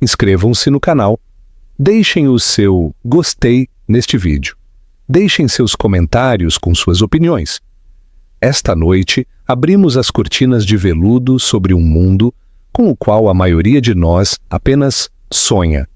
inscrevam-se no canal, deixem o seu gostei neste vídeo, deixem seus comentários com suas opiniões. Esta noite, abrimos as cortinas de veludo sobre um mundo com o qual a maioria de nós apenas sonha.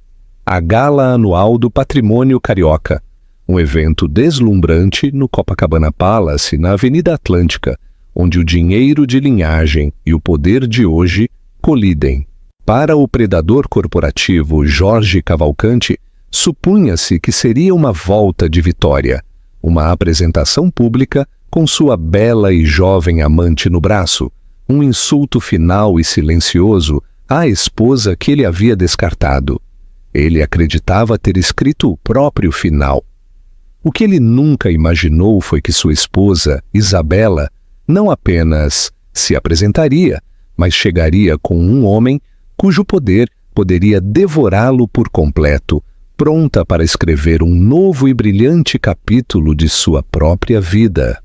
A Gala Anual do Patrimônio Carioca, um evento deslumbrante no Copacabana Palace, na Avenida Atlântica, onde o dinheiro de linhagem e o poder de hoje colidem. Para o predador corporativo Jorge Cavalcanti, supunha-se que seria uma volta de vitória, uma apresentação pública com sua bela e jovem amante no braço, um insulto final e silencioso à esposa que ele havia descartado. Ele acreditava ter escrito o próprio final. O que ele nunca imaginou foi que sua esposa, Isabela, não apenas se apresentaria, mas chegaria com um homem cujo poder poderia devorá-lo por completo, pronta para escrever um novo e brilhante capítulo de sua própria vida.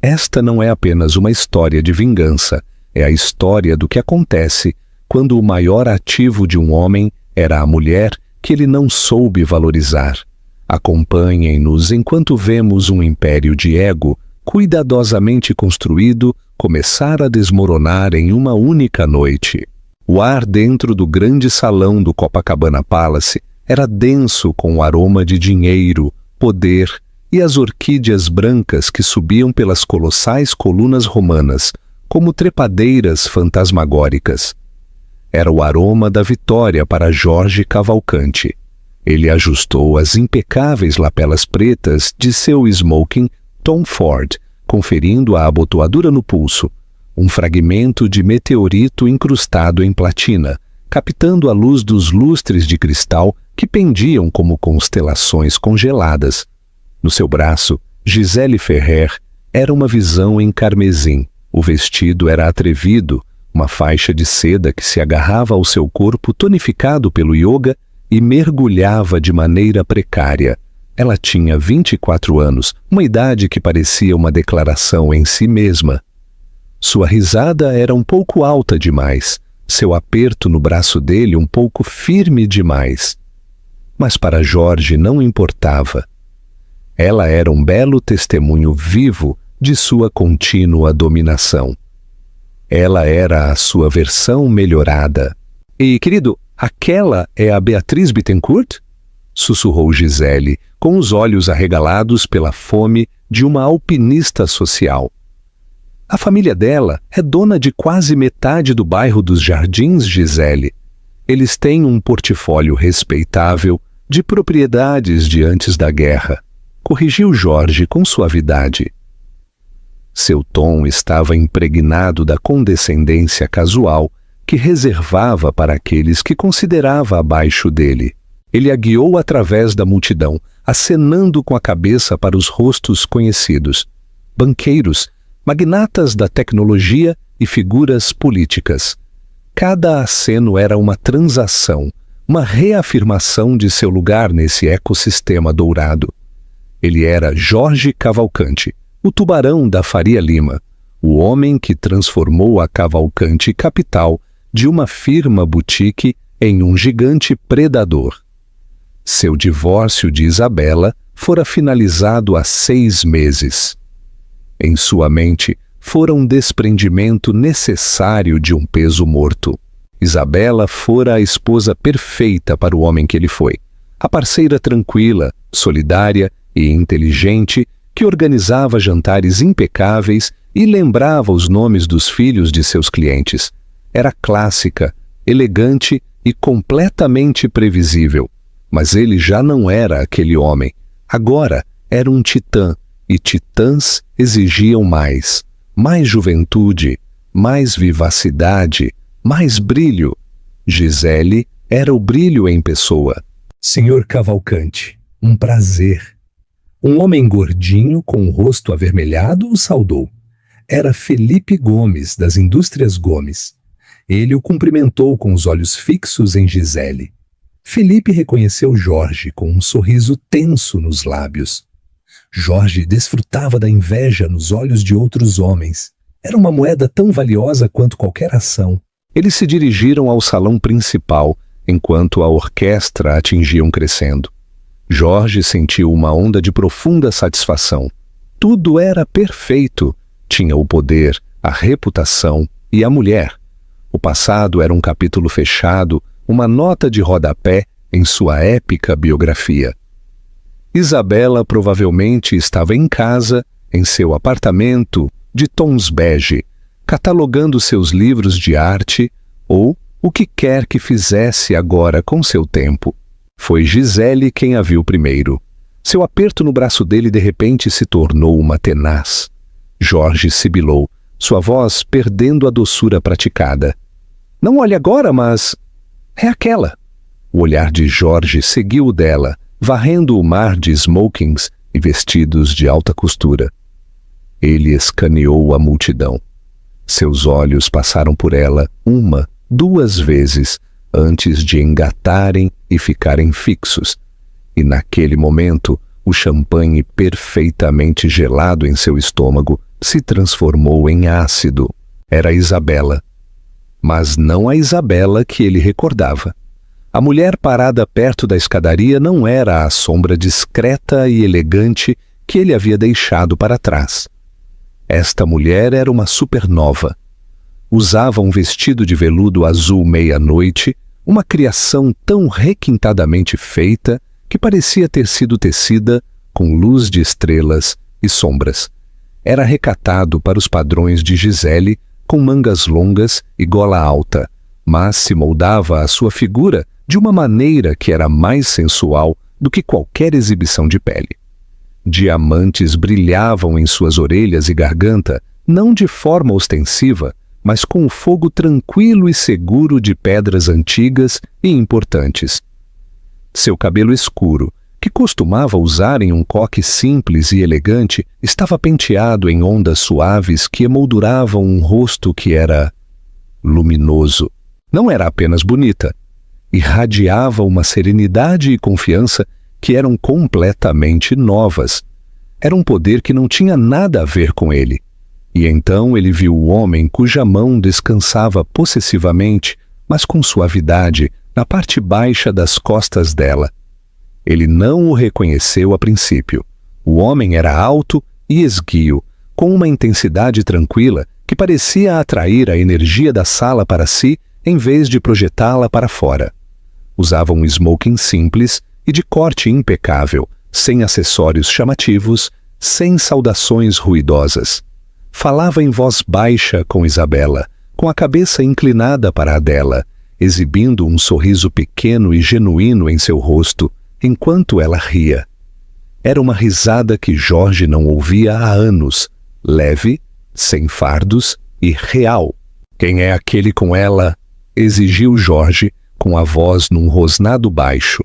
Esta não é apenas uma história de vingança, é a história do que acontece quando o maior ativo de um homem era a mulher que ele não soube valorizar. Acompanhem-nos enquanto vemos um império de ego, cuidadosamente construído, começar a desmoronar em uma única noite. O ar dentro do grande salão do Copacabana Palace era denso com o aroma de dinheiro, poder e as orquídeas brancas que subiam pelas colossais colunas romanas, como trepadeiras fantasmagóricas. Era o aroma da vitória para Jorge Cavalcanti. Ele ajustou as impecáveis lapelas pretas de seu smoking Tom Ford, conferindo a abotoadura no pulso, um fragmento de meteorito incrustado em platina, captando a luz dos lustres de cristal que pendiam como constelações congeladas. No seu braço, Gisele Ferrer era uma visão em carmesim. O vestido era atrevido, uma faixa de seda que se agarrava ao seu corpo tonificado pelo yoga e mergulhava de maneira precária. Ela tinha 24 anos, uma idade que parecia uma declaração em si mesma. Sua risada era um pouco alta demais, seu aperto no braço dele um pouco firme demais. Mas para Jorge não importava. Ela era um belo testemunho vivo de sua contínua dominação. Ela era a sua versão melhorada. E, querido, aquela é a Beatriz Bittencourt? Sussurrou Gisele, com os olhos arregalados pela fome de uma alpinista social. A família dela é dona de quase metade do bairro dos Jardins, Gisele. Eles têm um portfólio respeitável de propriedades de antes da guerra, corrigiu Jorge com suavidade. Seu tom estava impregnado da condescendência casual que reservava para aqueles que considerava abaixo dele. Ele a guiou através da multidão, acenando com a cabeça para os rostos conhecidos, banqueiros, magnatas da tecnologia e figuras políticas. Cada aceno era uma transação, uma reafirmação de seu lugar nesse ecossistema dourado. Ele era Jorge Cavalcanti, o tubarão da Faria Lima, o homem que transformou a Cavalcanti Capital de uma firma boutique em um gigante predador. Seu divórcio de Isabela fora finalizado há 6 meses. Em sua mente, fora um desprendimento necessário de um peso morto. Isabela fora a esposa perfeita para o homem que ele foi, a parceira tranquila, solidária e inteligente que organizava jantares impecáveis e lembrava os nomes dos filhos de seus clientes. Era clássica, elegante e completamente previsível. Mas ele já não era aquele homem. Agora era um titã, e titãs exigiam mais. Mais juventude, mais vivacidade, mais brilho. Gisele era o brilho em pessoa. Senhor Cavalcanti, um prazer. Um homem gordinho com o rosto avermelhado o saudou. Era Felipe Gomes, das Indústrias Gomes. Ele o cumprimentou com os olhos fixos em Gisele. Felipe reconheceu Jorge com um sorriso tenso nos lábios. Jorge desfrutava da inveja nos olhos de outros homens. Era uma moeda tão valiosa quanto qualquer ação. Eles se dirigiram ao salão principal, enquanto a orquestra atingia um crescendo. Jorge sentiu uma onda de profunda satisfação. Tudo era perfeito. Tinha o poder, a reputação e a mulher. O passado era um capítulo fechado, uma nota de rodapé em sua épica biografia. Isabela provavelmente estava em casa, em seu apartamento de tons bege, catalogando seus livros de arte ou o que quer que fizesse agora com seu tempo. Foi Gisele quem a viu primeiro. Seu aperto no braço dele de repente se tornou uma tenaz. Jorge sibilou, sua voz perdendo a doçura praticada. Não olhe agora, mas... é aquela. O olhar de Jorge seguiu o dela, varrendo o mar de smokings e vestidos de alta costura. Ele escaneou a multidão. Seus olhos passaram por ela 1, 2 vezes antes de engatarem e ficarem fixos. E naquele momento, o champanhe perfeitamente gelado em seu estômago se transformou em ácido. Era Isabela. Mas não a Isabela que ele recordava. A mulher parada perto da escadaria não era a sombra discreta e elegante que ele havia deixado para trás. Esta mulher era uma supernova. Usava um vestido de veludo azul meia-noite, uma criação tão requintadamente feita que parecia ter sido tecida com luz de estrelas e sombras. Era recatado para os padrões de Gisele, com mangas longas e gola alta, mas se moldava à sua figura de uma maneira que era mais sensual do que qualquer exibição de pele. Diamantes brilhavam em suas orelhas e garganta, não de forma ostensiva, mas com o fogo tranquilo e seguro de pedras antigas e importantes. Seu cabelo escuro, que costumava usar em um coque simples e elegante, estava penteado em ondas suaves que emolduravam um rosto que era luminoso. Não era apenas bonita, irradiava uma serenidade e confiança que eram completamente novas. Era um poder que não tinha nada a ver com ele. E então ele viu o homem cuja mão descansava possessivamente, mas com suavidade, na parte baixa das costas dela. Ele não o reconheceu a princípio. O homem era alto e esguio, com uma intensidade tranquila que parecia atrair a energia da sala para si em vez de projetá-la para fora. Usava um smoking simples e de corte impecável, sem acessórios chamativos, sem saudações ruidosas. Falava em voz baixa com Isabela, com a cabeça inclinada para a dela, exibindo um sorriso pequeno e genuíno em seu rosto, enquanto ela ria. Era uma risada que Jorge não ouvia há anos, leve, sem fardos e real. Quem é aquele com ela? Exigiu Jorge, com a voz num rosnado baixo.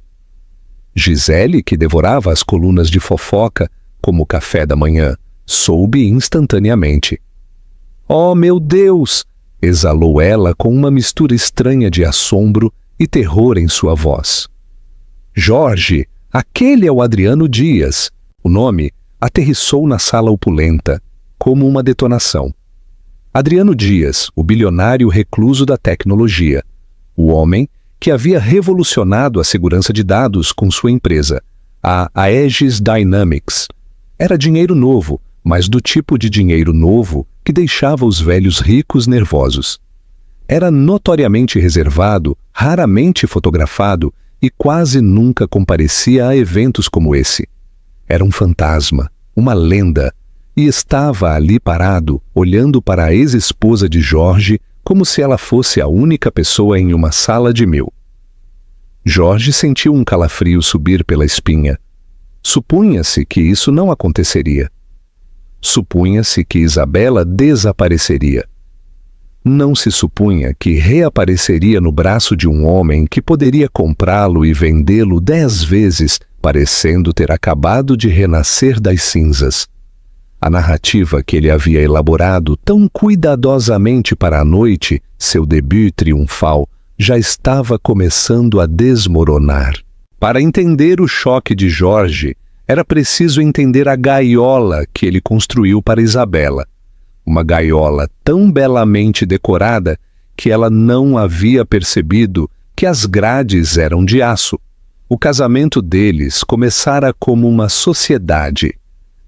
Gisele, que devorava as colunas de fofoca como café da manhã, soube instantaneamente. Oh, meu Deus! Exalou ela com uma mistura estranha de assombro e terror em sua voz. Jorge, aquele é o Adriano Dias. O nome aterrissou na sala opulenta, como uma detonação. Adriano Dias, o bilionário recluso da tecnologia. O homem que havia revolucionado a segurança de dados com sua empresa, a Aegis Dynamics. Era dinheiro novo, mas do tipo de dinheiro novo que deixava os velhos ricos nervosos. Era notoriamente reservado, raramente fotografado e quase nunca comparecia a eventos como esse. Era um fantasma, uma lenda, e estava ali parado, olhando para a ex-esposa de Jorge como se ela fosse a única pessoa em uma sala de 1000. Jorge sentiu um calafrio subir pela espinha. Supunha-se que isso não aconteceria. Supunha-se que Isabela desapareceria. Não se supunha que reapareceria no braço de um homem que poderia comprá-lo e vendê-lo 10 vezes, parecendo ter acabado de renascer das cinzas. A narrativa que ele havia elaborado tão cuidadosamente para a noite, seu debut triunfal, já estava começando a desmoronar. Para entender o choque de Jorge, era preciso entender a gaiola que ele construiu para Isabela. Uma gaiola tão belamente decorada que ela não havia percebido que as grades eram de aço. O casamento deles começara como uma sociedade.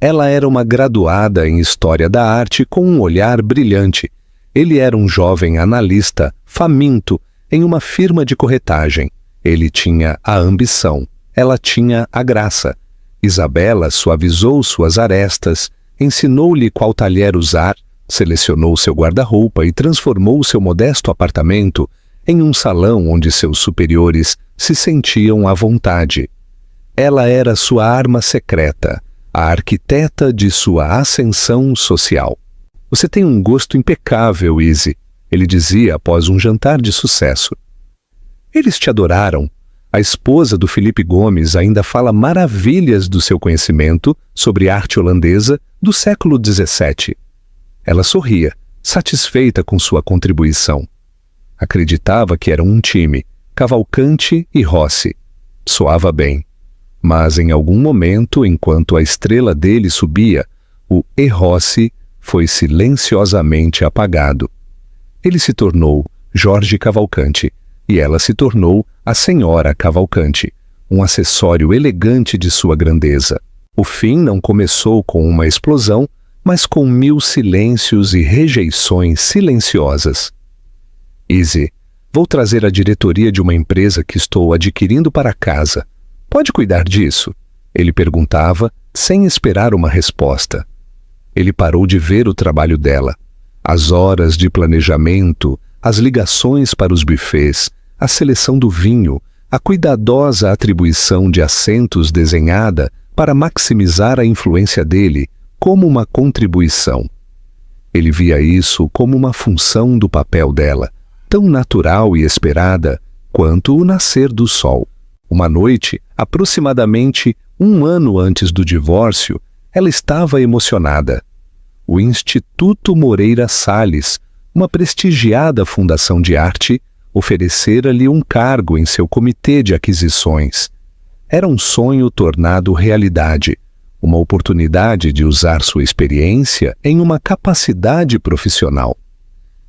Ela era uma graduada em História da Arte com um olhar brilhante. Ele era um jovem analista, faminto, em uma firma de corretagem. Ele tinha a ambição, ela tinha a graça. Isabela suavizou suas arestas, ensinou-lhe qual talher usar, selecionou seu guarda-roupa e transformou seu modesto apartamento em um salão onde seus superiores se sentiam à vontade. Ela era sua arma secreta, a arquiteta de sua ascensão social. Você tem um gosto impecável, Izzy, ele dizia após um jantar de sucesso. Eles te adoraram. A esposa do Felipe Gomes ainda fala maravilhas do seu conhecimento sobre arte holandesa do século XVII. Ela sorria, satisfeita com sua contribuição. Acreditava que eram um time, Cavalcante e Rossi. Soava bem. Mas em algum momento, enquanto a estrela dele subia, o E. Rossi foi silenciosamente apagado. Ele se tornou Jorge Cavalcante e ela se tornou a Senhora Cavalcante, um acessório elegante de sua grandeza. O fim não começou com uma explosão, mas com 1000 silêncios e rejeições silenciosas. Izzy, vou trazer a diretoria de uma empresa que estou adquirindo para casa. Pode cuidar disso? Ele perguntava, sem esperar uma resposta. Ele parou de ver o trabalho dela. As horas de planejamento, as ligações para os buffets, a seleção do vinho, a cuidadosa atribuição de assentos desenhada para maximizar a influência dele como uma contribuição. Ele via isso como uma função do papel dela, tão natural e esperada quanto o nascer do sol. Uma noite, aproximadamente 1 ano antes do divórcio, ela estava emocionada. O Instituto Moreira Salles, uma prestigiada fundação de arte, oferecera-lhe um cargo em seu comitê de aquisições. Era um sonho tornado realidade, uma oportunidade de usar sua experiência em uma capacidade profissional.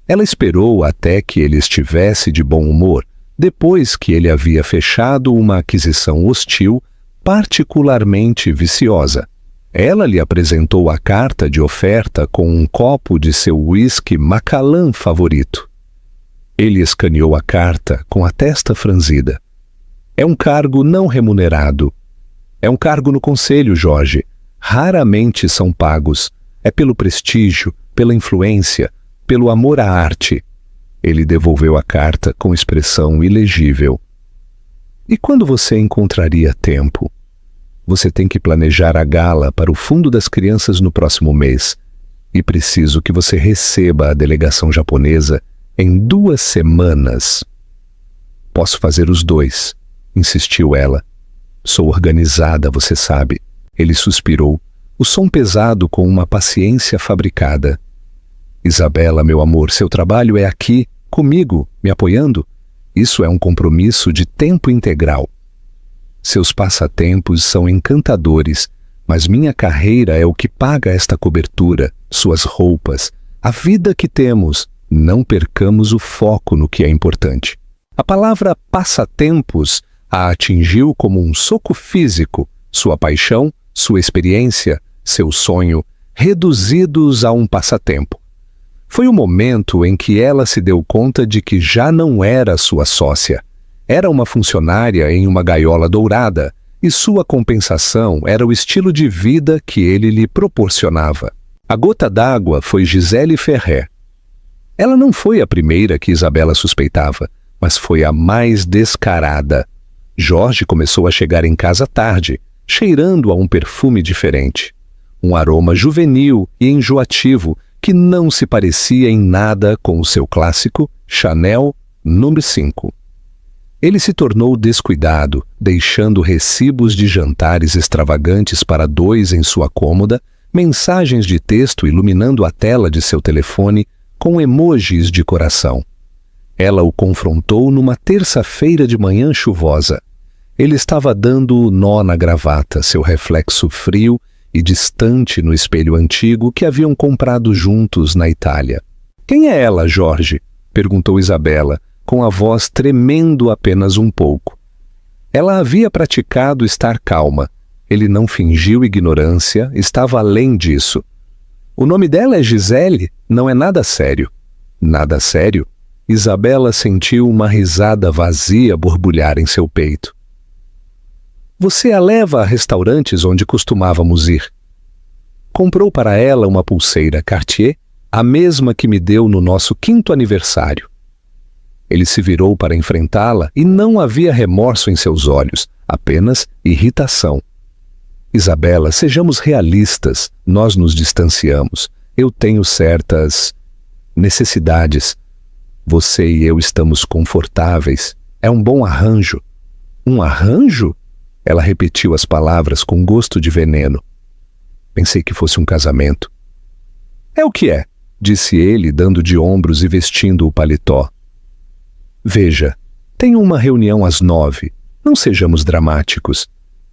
Ela esperou até que ele estivesse de bom humor, depois que ele havia fechado uma aquisição hostil, particularmente viciosa. Ela lhe apresentou a carta de oferta com um copo de seu uísque Macallan favorito. Ele escaneou a carta com a testa franzida. É um cargo não remunerado. É um cargo no conselho, Jorge. Raramente são pagos. É pelo prestígio, pela influência, pelo amor à arte. Ele devolveu a carta com expressão ilegível. E quando você encontraria tempo? Você tem que planejar a gala para o Fundo das Crianças no próximo mês. E preciso que você receba a delegação japonesa em 2 semanas. Posso fazer os 2, insistiu ela. Sou organizada, você sabe. Ele suspirou, o som pesado com uma paciência fabricada. Isabela, meu amor, seu trabalho é aqui, comigo, me apoiando? Isso é um compromisso de tempo integral. Seus passatempos são encantadores, mas minha carreira é o que paga esta cobertura, suas roupas, a vida que temos. Não percamos o foco no que é importante. A palavra passatempos a atingiu como um soco físico, sua paixão, sua experiência, seu sonho, reduzidos a um passatempo. Foi o momento em que ela se deu conta de que já não era sua sócia. Era uma funcionária em uma gaiola dourada, e sua compensação era o estilo de vida que ele lhe proporcionava. A gota d'água foi Gisele Ferrer. Ela não foi a primeira que Isabela suspeitava, mas foi a mais descarada. Jorge começou a chegar em casa tarde, cheirando a um perfume diferente. Um aroma juvenil e enjoativo que não se parecia em nada com o seu clássico Chanel No. 5. Ele se tornou descuidado, deixando recibos de jantares extravagantes para 2 em sua cômoda, mensagens de texto iluminando a tela de seu telefone com emojis de coração. Ela o confrontou numa terça-feira de manhã chuvosa. Ele estava dando nó na gravata, seu reflexo frio e distante no espelho antigo que haviam comprado juntos na Itália. — Quem é ela, Jorge? — perguntou Isabela, com a voz tremendo apenas um pouco. Ela havia praticado estar calma. Ele não fingiu ignorância, estava além disso. O nome dela é Gisele, não é nada sério. Nada sério? Isabela sentiu uma risada vazia borbulhar em seu peito. Você a leva a restaurantes onde costumávamos ir. Comprou para ela uma pulseira Cartier, a mesma que me deu no nosso 5º aniversário. Ele se virou para enfrentá-la e não havia remorso em seus olhos, apenas irritação. Isabela, sejamos realistas, nós nos distanciamos. Eu tenho certas necessidades. Você e eu estamos confortáveis. É um bom arranjo. Um arranjo? Ela repetiu as palavras com gosto de veneno. Pensei que fosse um casamento. É o que é, disse ele, dando de ombros e vestindo o paletó. Veja, tenho uma reunião às 9. Não sejamos dramáticos.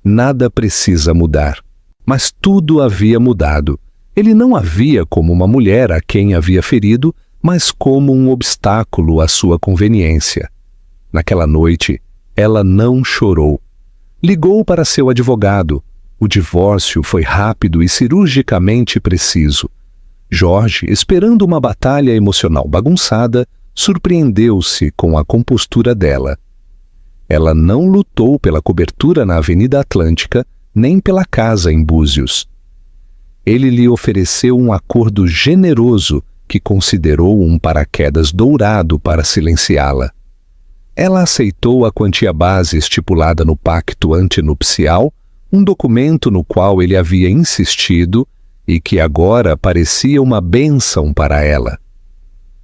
Nada precisa mudar. Mas tudo havia mudado. Ele não a via como uma mulher a quem havia ferido, mas como um obstáculo à sua conveniência. Naquela noite, ela não chorou. Ligou para seu advogado. O divórcio foi rápido e cirurgicamente preciso. Jorge, esperando uma batalha emocional bagunçada, surpreendeu-se com a compostura dela. Ela não lutou pela cobertura na Avenida Atlântica, nem pela casa em Búzios. Ele lhe ofereceu um acordo generoso que considerou um paraquedas dourado para silenciá-la. Ela aceitou a quantia base estipulada no pacto antinupcial, um documento no qual ele havia insistido e que agora parecia uma bênção para ela.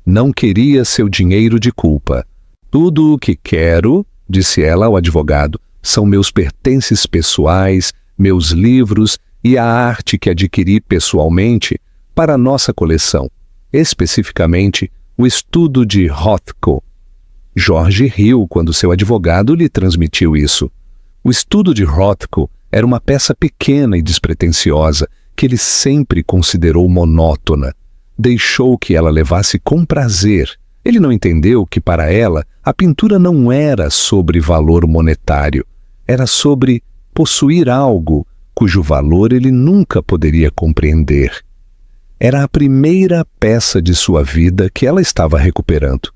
Não queria seu dinheiro de culpa. Tudo o que quero, disse ela ao advogado, são meus pertences pessoais, meus livros e a arte que adquiri pessoalmente para nossa coleção, especificamente o estudo de Rothko. Jorge riu quando seu advogado lhe transmitiu isso. O estudo de Rothko era uma peça pequena e despretensiosa que ele sempre considerou monótona. Deixou que ela levasse com prazer. Ele não entendeu que para ela a pintura não era sobre valor monetário, era sobre possuir algo cujo valor ele nunca poderia compreender. Era a primeira peça de sua vida que ela estava recuperando.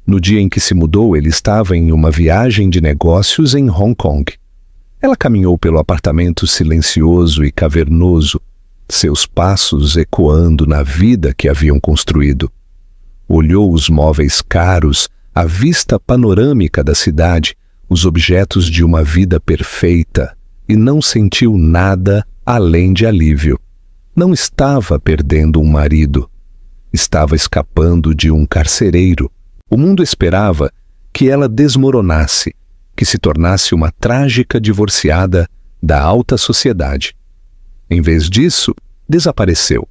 No dia em que se mudou, ele estava em uma viagem de negócios em Hong Kong. Ela caminhou pelo apartamento silencioso e cavernoso, seus passos ecoando na vida que haviam construído. Olhou os móveis caros, a vista panorâmica da cidade, os objetos de uma vida perfeita, e não sentiu nada além de alívio. Não estava perdendo um marido. Estava escapando de um carcereiro. O mundo esperava que ela desmoronasse, que se tornasse uma trágica divorciada da alta sociedade. Em vez disso, desapareceu.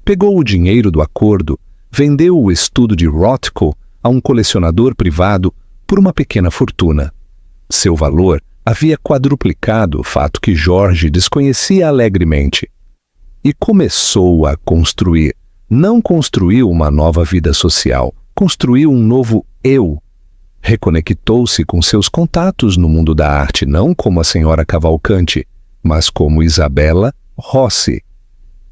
Pegou o dinheiro do acordo, vendeu o estudo de Rothko a um colecionador privado por uma pequena fortuna. Seu valor havia quadruplicado, fato que Jorge desconhecia alegremente. E começou a construir. Não construiu uma nova vida social, construiu um novo eu. Reconectou-se com seus contatos no mundo da arte, não como a senhora Cavalcanti, mas como Isabela Rossi.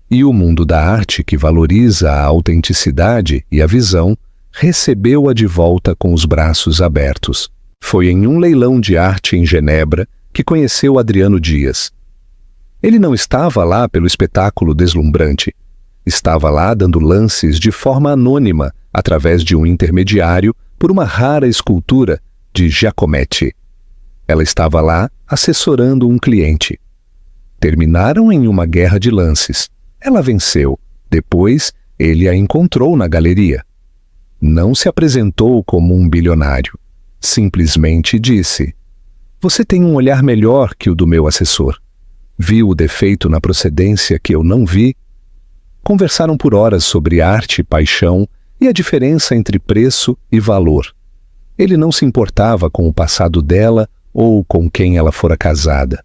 E o mundo da arte, que valoriza a autenticidade e a visão, recebeu-a de volta com os braços abertos. Foi em um leilão de arte em Genebra que conheceu Adriano Dias. Ele não estava lá pelo espetáculo deslumbrante. Estava lá dando lances de forma anônima, através de um intermediário, por uma rara escultura de Giacometti. Ela estava lá assessorando um cliente. Terminaram em uma guerra de lances. Ela venceu. Depois, ele a encontrou na galeria. Não se apresentou como um bilionário. Simplesmente disse: "Você tem um olhar melhor que o do meu assessor. Viu o defeito na procedência que eu não vi?" Conversaram por horas sobre arte e paixão e a diferença entre preço e valor. Ele não se importava com o passado dela ou com quem ela fora casada.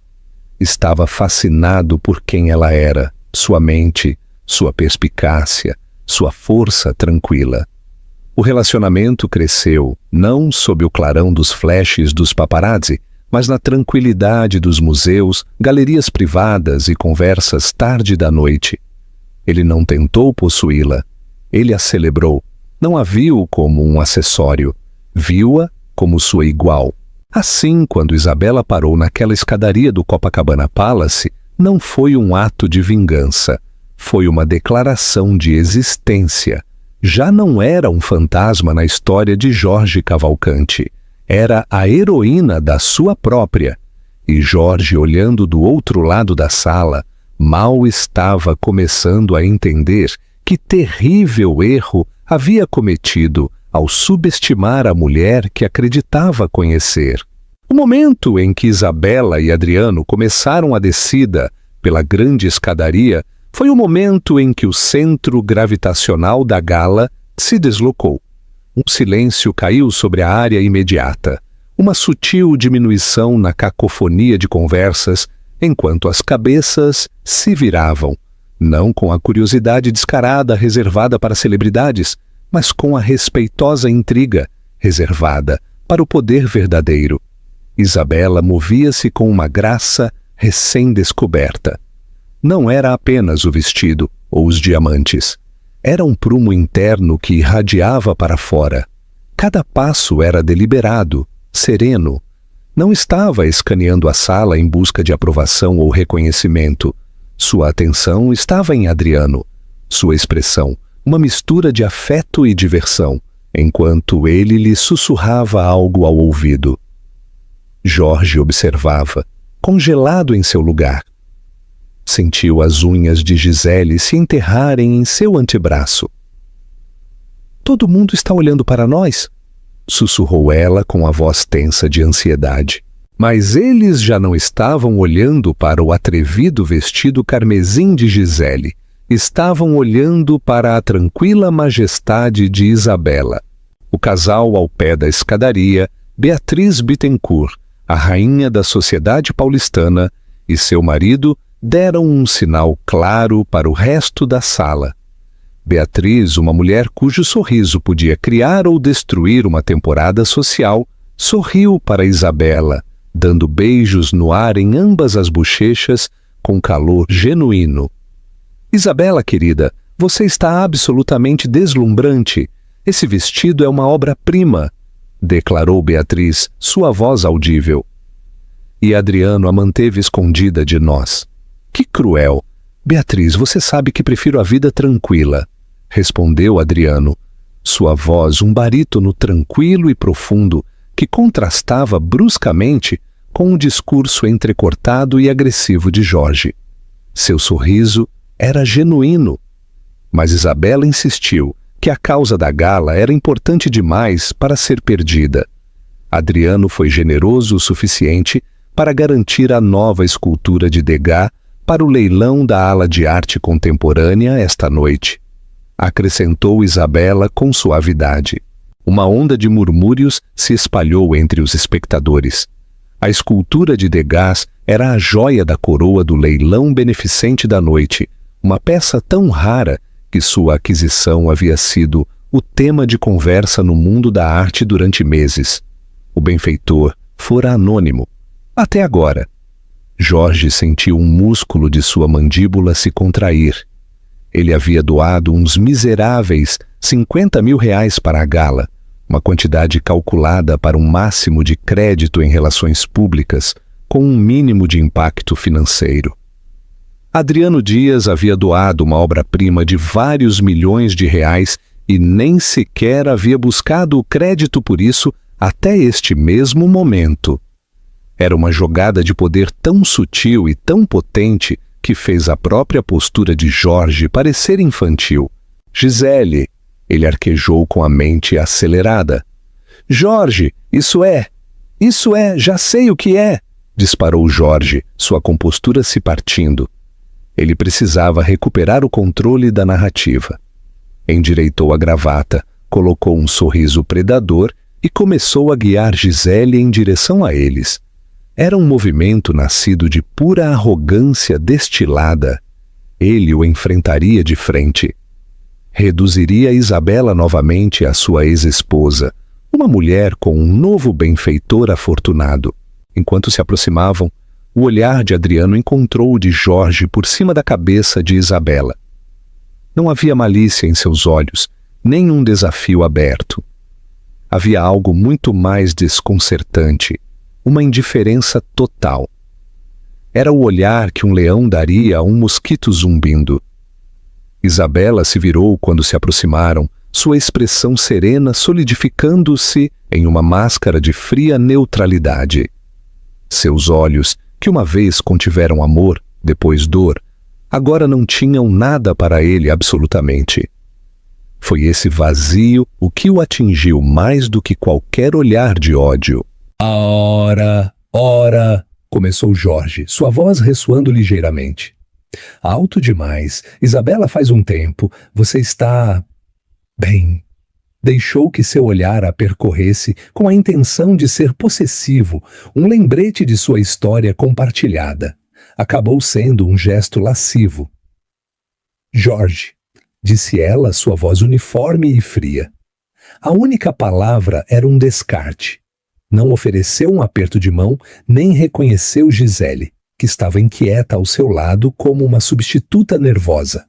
Estava fascinado por quem ela era, sua mente, sua perspicácia, sua força tranquila. O relacionamento cresceu, não sob o clarão dos flashes dos paparazzi, mas na tranquilidade dos museus, galerias privadas e conversas tarde da noite. Ele não tentou possuí-la. Ele a celebrou. Não a viu como um acessório. Viu-a como sua igual. Assim, quando Isabela parou naquela escadaria do Copacabana Palace, não foi um ato de vingança. Foi uma declaração de existência. Já não era um fantasma na história de Jorge Cavalcanti. Era a heroína da sua própria. E Jorge, olhando do outro lado da sala, mal estava começando a entender que terrível erro havia cometido ao subestimar a mulher que acreditava conhecer. O momento em que Isabela e Adriano começaram a descida pela grande escadaria foi o momento em que o centro gravitacional da gala se deslocou. Um silêncio caiu sobre a área imediata, uma sutil diminuição na cacofonia de conversas, enquanto as cabeças se viravam, não com a curiosidade descarada reservada para celebridades, mas com a respeitosa intriga reservada para o poder verdadeiro. Isabela movia-se com uma graça recém-descoberta. Não era apenas o vestido ou os diamantes. Era um prumo interno que irradiava para fora. Cada passo era deliberado, sereno. Não estava escaneando a sala em busca de aprovação ou reconhecimento. Sua atenção estava em Adriano. Sua expressão, uma mistura de afeto e diversão, enquanto ele lhe sussurrava algo ao ouvido. Jorge observava, congelado em seu lugar. Sentiu as unhas de Gisele se enterrarem em seu antebraço. "Todo mundo está olhando para nós?" sussurrou ela com a voz tensa de ansiedade. Mas eles já não estavam olhando para o atrevido vestido carmesim de Gisele. Estavam olhando para a tranquila majestade de Isabela. O casal ao pé da escadaria, Beatriz Bittencourt, a rainha da sociedade paulistana, e seu marido deram um sinal claro para o resto da sala. Beatriz, uma mulher cujo sorriso podia criar ou destruir uma temporada social, sorriu para Isabela, dando beijos no ar em ambas as bochechas com calor genuíno. "Isabela, querida, você está absolutamente deslumbrante. Esse vestido é uma obra-prima", declarou Beatriz, sua voz audível. E Adriano a manteve escondida de nós. "Que cruel! Beatriz, você sabe que prefiro a vida tranquila", respondeu Adriano. Sua voz, um barítono tranquilo e profundo, que contrastava bruscamente com o discurso entrecortado e agressivo de Jorge. Seu sorriso era genuíno. Mas Isabela insistiu que a causa da gala era importante demais para ser perdida. Adriano foi generoso o suficiente para garantir a nova escultura de Degas para o leilão da ala de arte contemporânea esta noite. Acrescentou Isabela com suavidade. Uma onda de murmúrios se espalhou entre os espectadores. A escultura de Degas era a joia da coroa do leilão beneficente da noite, uma peça tão rara que sua aquisição havia sido o tema de conversa no mundo da arte durante meses. O benfeitor fora anônimo. Até agora. Jorge sentiu um músculo de sua mandíbula se contrair. Ele havia doado uns miseráveis 50 mil reais para a gala, uma quantidade calculada para um máximo de crédito em relações públicas, com um mínimo de impacto financeiro. Adriano Dias havia doado uma obra-prima de vários milhões de reais e nem sequer havia buscado o crédito por isso até este mesmo momento. Era uma jogada de poder tão sutil e tão potente que fez a própria postura de Jorge parecer infantil. "Gisele", ele arquejou com a mente acelerada. "Jorge, isso é, já sei o que é", disparou Jorge, sua compostura se partindo. Ele precisava recuperar o controle da narrativa. Endireitou a gravata, colocou um sorriso predador e começou a guiar Gisele em direção a eles. Era um movimento nascido de pura arrogância destilada. Ele o enfrentaria de frente. reduziria Isabela novamente à sua ex-esposa, uma mulher com um novo benfeitor afortunado. Enquanto se aproximavam, o olhar de Adriano encontrou o de Jorge por cima da cabeça de Isabela. Não havia malícia em seus olhos, nem um desafio aberto. Havia algo muito mais desconcertante, uma indiferença total. Era o olhar que um leão daria a um mosquito zumbindo. Isabela se virou quando se aproximaram, sua expressão serena solidificando-se em uma máscara de fria neutralidade. Seus olhos, que uma vez contiveram amor, depois dor, agora não tinham nada para ele absolutamente. Foi esse vazio o que o atingiu mais do que qualquer olhar de ódio. Ora, começou Jorge, sua voz ressoando ligeiramente. Alto demais. Isabela, faz um tempo. Você está... bem. Deixou que seu olhar a percorresse com a intenção de ser possessivo, um lembrete de sua história compartilhada. Acabou sendo um gesto lascivo. Jorge, disse ela, sua voz uniforme e fria. A única palavra era um descarte. Não ofereceu um aperto de mão, nem reconheceu Gisele, que estava inquieta ao seu lado como uma substituta nervosa.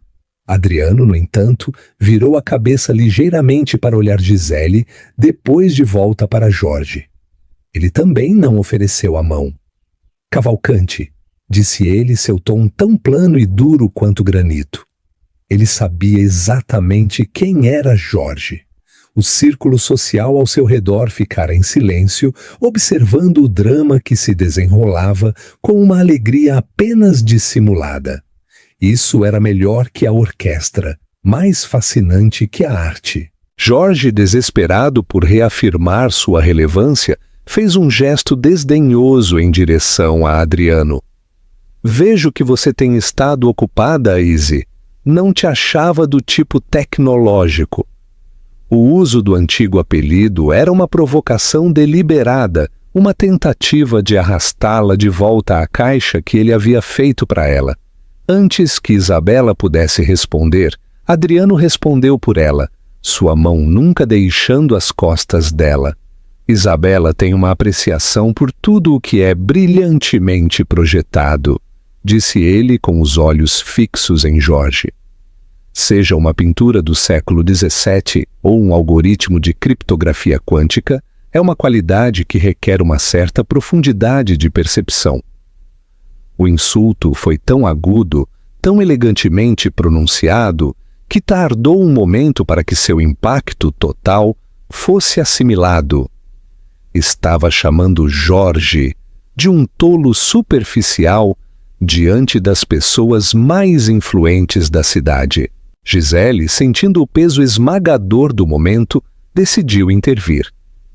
Adriano, no entanto, virou a cabeça ligeiramente para olhar Gisele, depois de volta para Jorge. Ele também não ofereceu a mão. Cavalcante, disse ele, seu tom tão plano e duro quanto granito. Ele sabia exatamente quem era Jorge. O círculo social ao seu redor ficara em silêncio, observando o drama que se desenrolava com uma alegria apenas dissimulada. Isso era melhor que a orquestra, mais fascinante que a arte. Jorge, desesperado por reafirmar sua relevância, fez um gesto desdenhoso em direção a Adriano. Vejo que você tem estado ocupada, Izzy. Não te achava do tipo tecnológico. O uso do antigo apelido era uma provocação deliberada, uma tentativa de arrastá-la de volta à caixa que ele havia feito para ela. Antes que Isabela pudesse responder, Adriano respondeu por ela, sua mão nunca deixando as costas dela. Isabela tem uma apreciação por tudo o que é brilhantemente projetado, disse ele com os olhos fixos em Jorge. Seja uma pintura do século XVII ou um algoritmo de criptografia quântica, é uma qualidade que requer uma certa profundidade de percepção. O insulto foi tão agudo, tão elegantemente pronunciado, que tardou um momento para que seu impacto total fosse assimilado. Estava chamando Jorge de um tolo superficial diante das pessoas mais influentes da cidade. Gisele, sentindo o peso esmagador do momento, decidiu intervir.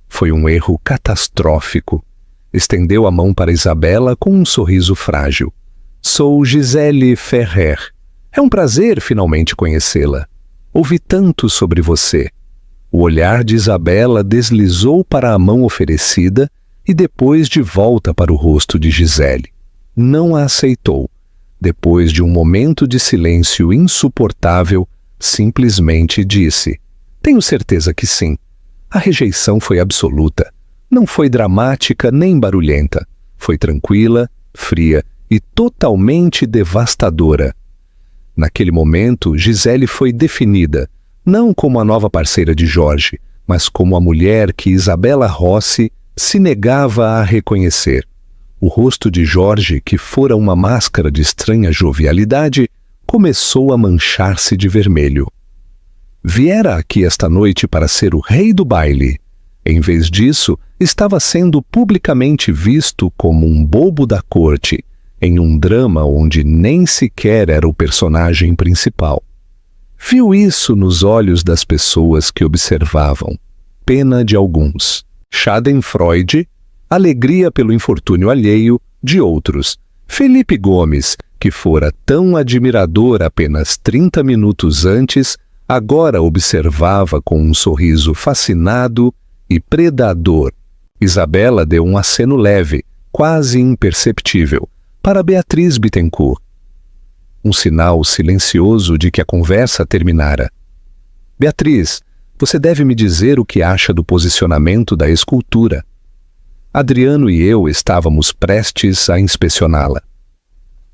Foi um erro catastrófico. Estendeu a mão para Isabela com um sorriso frágil. Sou Gisele Ferrer. É um prazer finalmente conhecê-la. Ouvi tanto sobre você. O olhar de Isabela deslizou para a mão oferecida e depois de volta para o rosto de Gisele. Não a aceitou. Depois de um momento de silêncio insuportável, simplesmente disse: tenho certeza que sim. A rejeição foi absoluta. Não foi dramática nem barulhenta. Foi tranquila, fria e totalmente devastadora. Naquele momento, Gisele foi definida, não como a nova parceira de Jorge, mas como a mulher que Isabela Rossi se negava a reconhecer. O rosto de Jorge, que fora uma máscara de estranha jovialidade, começou a manchar-se de vermelho. Viera aqui esta noite para ser o rei do baile. Em vez disso, estava sendo publicamente visto como um bobo da corte, em um drama onde nem sequer era o personagem principal. Viu isso nos olhos das pessoas que observavam. Pena de alguns. Schadenfreude, alegria pelo infortúnio alheio de outros. Felipe Gomes, que fora tão admirador apenas 30 minutos antes, agora observava com um sorriso fascinado e predador. Isabela deu um aceno leve, quase imperceptível, para Beatriz Bittencourt. Um sinal silencioso de que a conversa terminara. Beatriz, você deve me dizer o que acha do posicionamento da escultura. Adriano e eu estávamos prestes a inspecioná-la.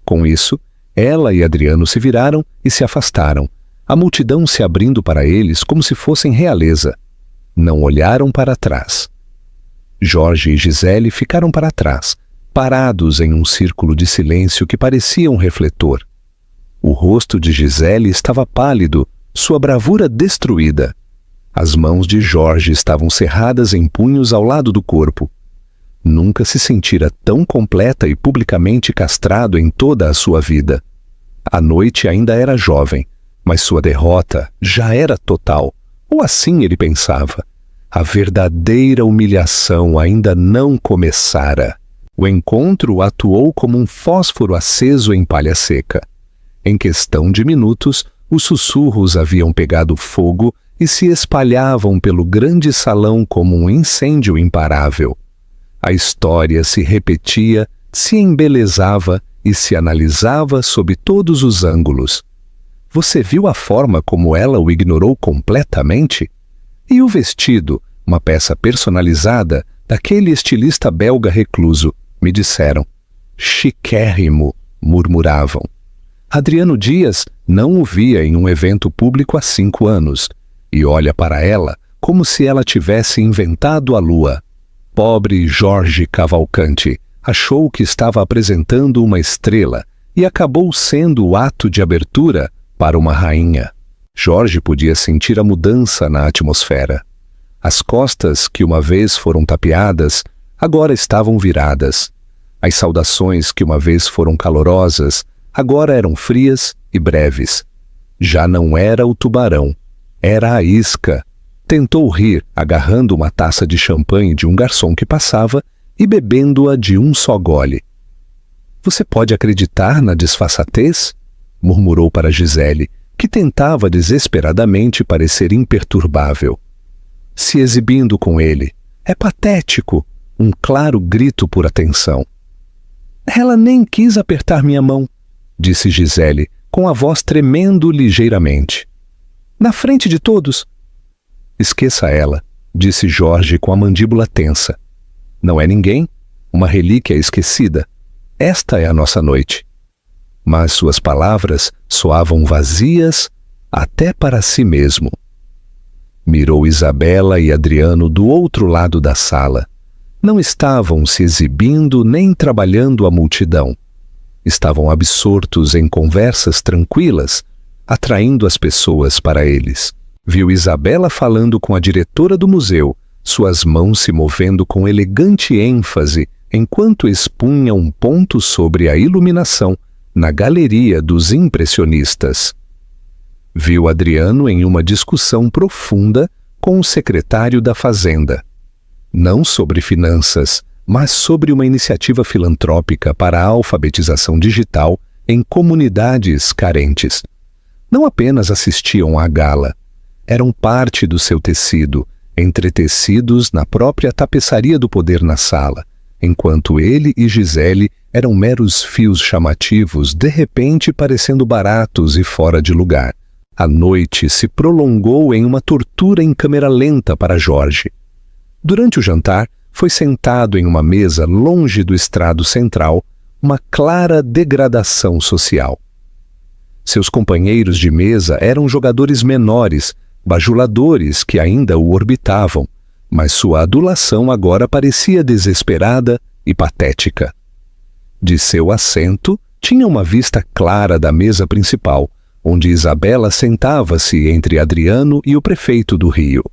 Com isso, ela e Adriano se viraram e se afastaram, a multidão se abrindo para eles como se fossem realeza. Não olharam para trás. Jorge e Gisele ficaram para trás, parados em um círculo de silêncio que parecia um refletor. O rosto de Gisele estava pálido, sua bravura destruída. As mãos de Jorge estavam cerradas em punhos ao lado do corpo. Nunca se sentira tão completa e publicamente castrado em toda a sua vida. A noite ainda era jovem, mas sua derrota já era total, ou assim ele pensava. A verdadeira humilhação ainda não começara. O encontro atuou como um fósforo aceso em palha seca. Em questão de minutos, os sussurros haviam pegado fogo e se espalhavam pelo grande salão como um incêndio imparável. A história se repetia, se embelezava e se analisava sob todos os ângulos. Você viu a forma como ela o ignorou completamente? E o vestido, uma peça personalizada daquele estilista belga recluso, me disseram. Chiquérrimo, murmuravam. Adriano Dias não o via em um evento público há 5 anos, e olha para ela como se ela tivesse inventado a lua. Pobre Jorge Cavalcanti achou que estava apresentando uma estrela e acabou sendo o ato de abertura para uma rainha. Jorge podia sentir a mudança na atmosfera. As costas que uma vez foram tapeadas, agora estavam viradas. As saudações que uma vez foram calorosas, agora eram frias e breves. Já não era o tubarão, era a isca. Tentou rir, agarrando uma taça de champanhe de um garçom que passava e bebendo-a de um só gole. Você pode acreditar na disfarçatez? Murmurou para Gisele, que tentava desesperadamente parecer imperturbável. Se exibindo com ele. É patético. Um claro grito por atenção. Ela nem quis apertar minha mão, disse Gisele, com a voz tremendo ligeiramente. Na frente de todos. Esqueça ela, disse Jorge com a mandíbula tensa. Não é ninguém, uma relíquia esquecida. Esta é a nossa noite. Mas suas palavras soavam vazias até para si mesmo. Mirou Isabela e Adriano do outro lado da sala. Não estavam se exibindo nem trabalhando a multidão. Estavam absortos em conversas tranquilas, atraindo as pessoas para eles. Viu Isabela falando com a diretora do museu, suas mãos se movendo com elegante ênfase enquanto expunha um ponto sobre a iluminação na galeria dos impressionistas. Viu Adriano em uma discussão profunda com o secretário da Fazenda. Não sobre finanças, mas sobre uma iniciativa filantrópica para a alfabetização digital em comunidades carentes. Não apenas assistiam à gala, eram parte do seu tecido, entretecidos na própria tapeçaria do poder na sala, enquanto ele e Gisele eram meros fios chamativos, de repente parecendo baratos e fora de lugar. A noite se prolongou em uma tortura em câmera lenta para Jorge. Durante o jantar, foi sentado em uma mesa longe do estrado central, uma clara degradação social. Seus companheiros de mesa eram jogadores menores, bajuladores que ainda o orbitavam, mas sua adulação agora parecia desesperada e patética. De seu assento, tinha uma vista clara da mesa principal, onde Isabela sentava-se entre Adriano e o prefeito do Rio.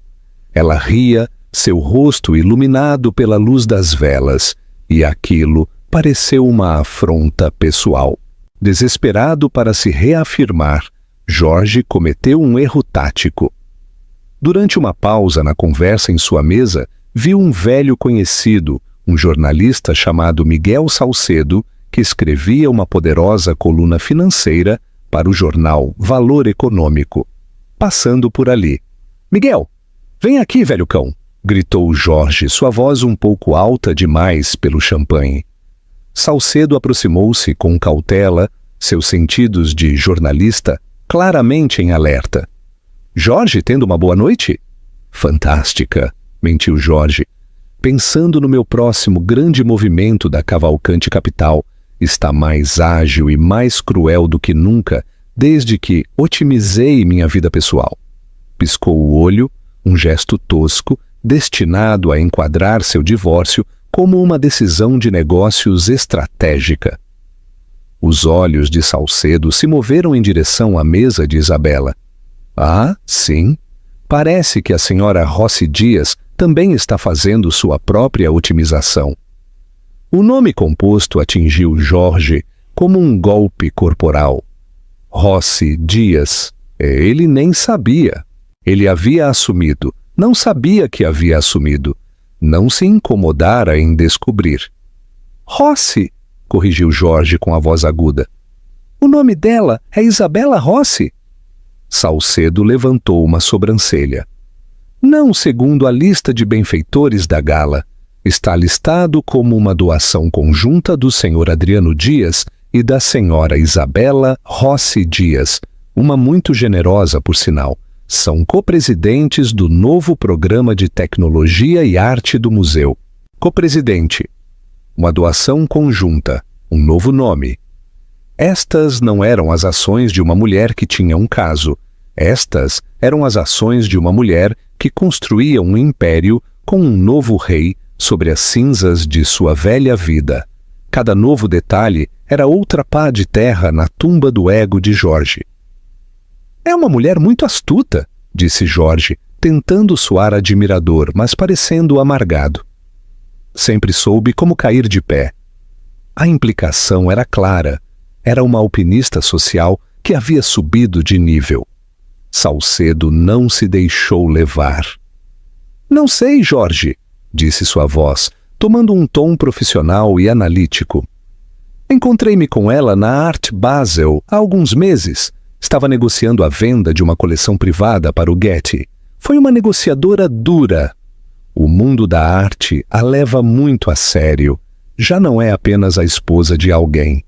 Ela ria, seu rosto iluminado pela luz das velas, e aquilo pareceu uma afronta pessoal. Desesperado para se reafirmar, Jorge cometeu um erro tático. Durante uma pausa na conversa em sua mesa, viu um velho conhecido, um jornalista chamado Miguel Salcedo, que escrevia uma poderosa coluna financeira para o jornal Valor Econômico, passando por ali. "Miguel, vem aqui, velho cão!" gritou Jorge, sua voz um pouco alta demais pelo champanhe. Salcedo aproximou-se com cautela, seus sentidos de jornalista claramente em alerta. Jorge tendo uma boa noite? Fantástica, mentiu Jorge. Pensando no meu próximo grande movimento da Cavalcante Capital, está mais ágil e mais cruel do que nunca desde que otimizei minha vida pessoal. Piscou o olho, um gesto tosco, destinado a enquadrar seu divórcio como uma decisão de negócios estratégica. Os olhos de Salcedo se moveram em direção à mesa de Isabela. Ah, sim. Parece que a senhora Rossi Dias também está fazendo sua própria otimização. O nome composto atingiu Jorge como um golpe corporal. Rossi Dias. Ele nem sabia. Ele havia assumido. Não sabia que havia assumido. Não se incomodara em descobrir. Rossi, corrigiu Jorge com a voz aguda. O nome dela é Isabela Rossi. Salcedo levantou uma sobrancelha. Não segundo a lista de benfeitores da gala. Está listado como uma doação conjunta do senhor Adriano Dias e da senhora Isabela Rossi Dias, uma muito generosa, por sinal. São copresidentes do novo programa de tecnologia e arte do museu. Copresidente. Uma doação conjunta, um novo nome. Estas não eram as ações de uma mulher que tinha um caso. Estas eram as ações de uma mulher que construía um império com um novo rei sobre as cinzas de sua velha vida. Cada novo detalhe era outra pá de terra na tumba do ego de Jorge. É uma mulher muito astuta, disse Jorge, tentando soar admirador, mas parecendo amargado. Sempre soube como cair de pé. A implicação era clara. Era uma alpinista social que havia subido de nível. Salcedo não se deixou levar. Não sei, Jorge, disse sua voz, tomando um tom profissional e analítico. Encontrei-me com ela na Art Basel há alguns meses. Estava negociando a venda de uma coleção privada para o Getty. Foi uma negociadora dura. O mundo da arte a leva muito a sério. Já não é apenas a esposa de alguém.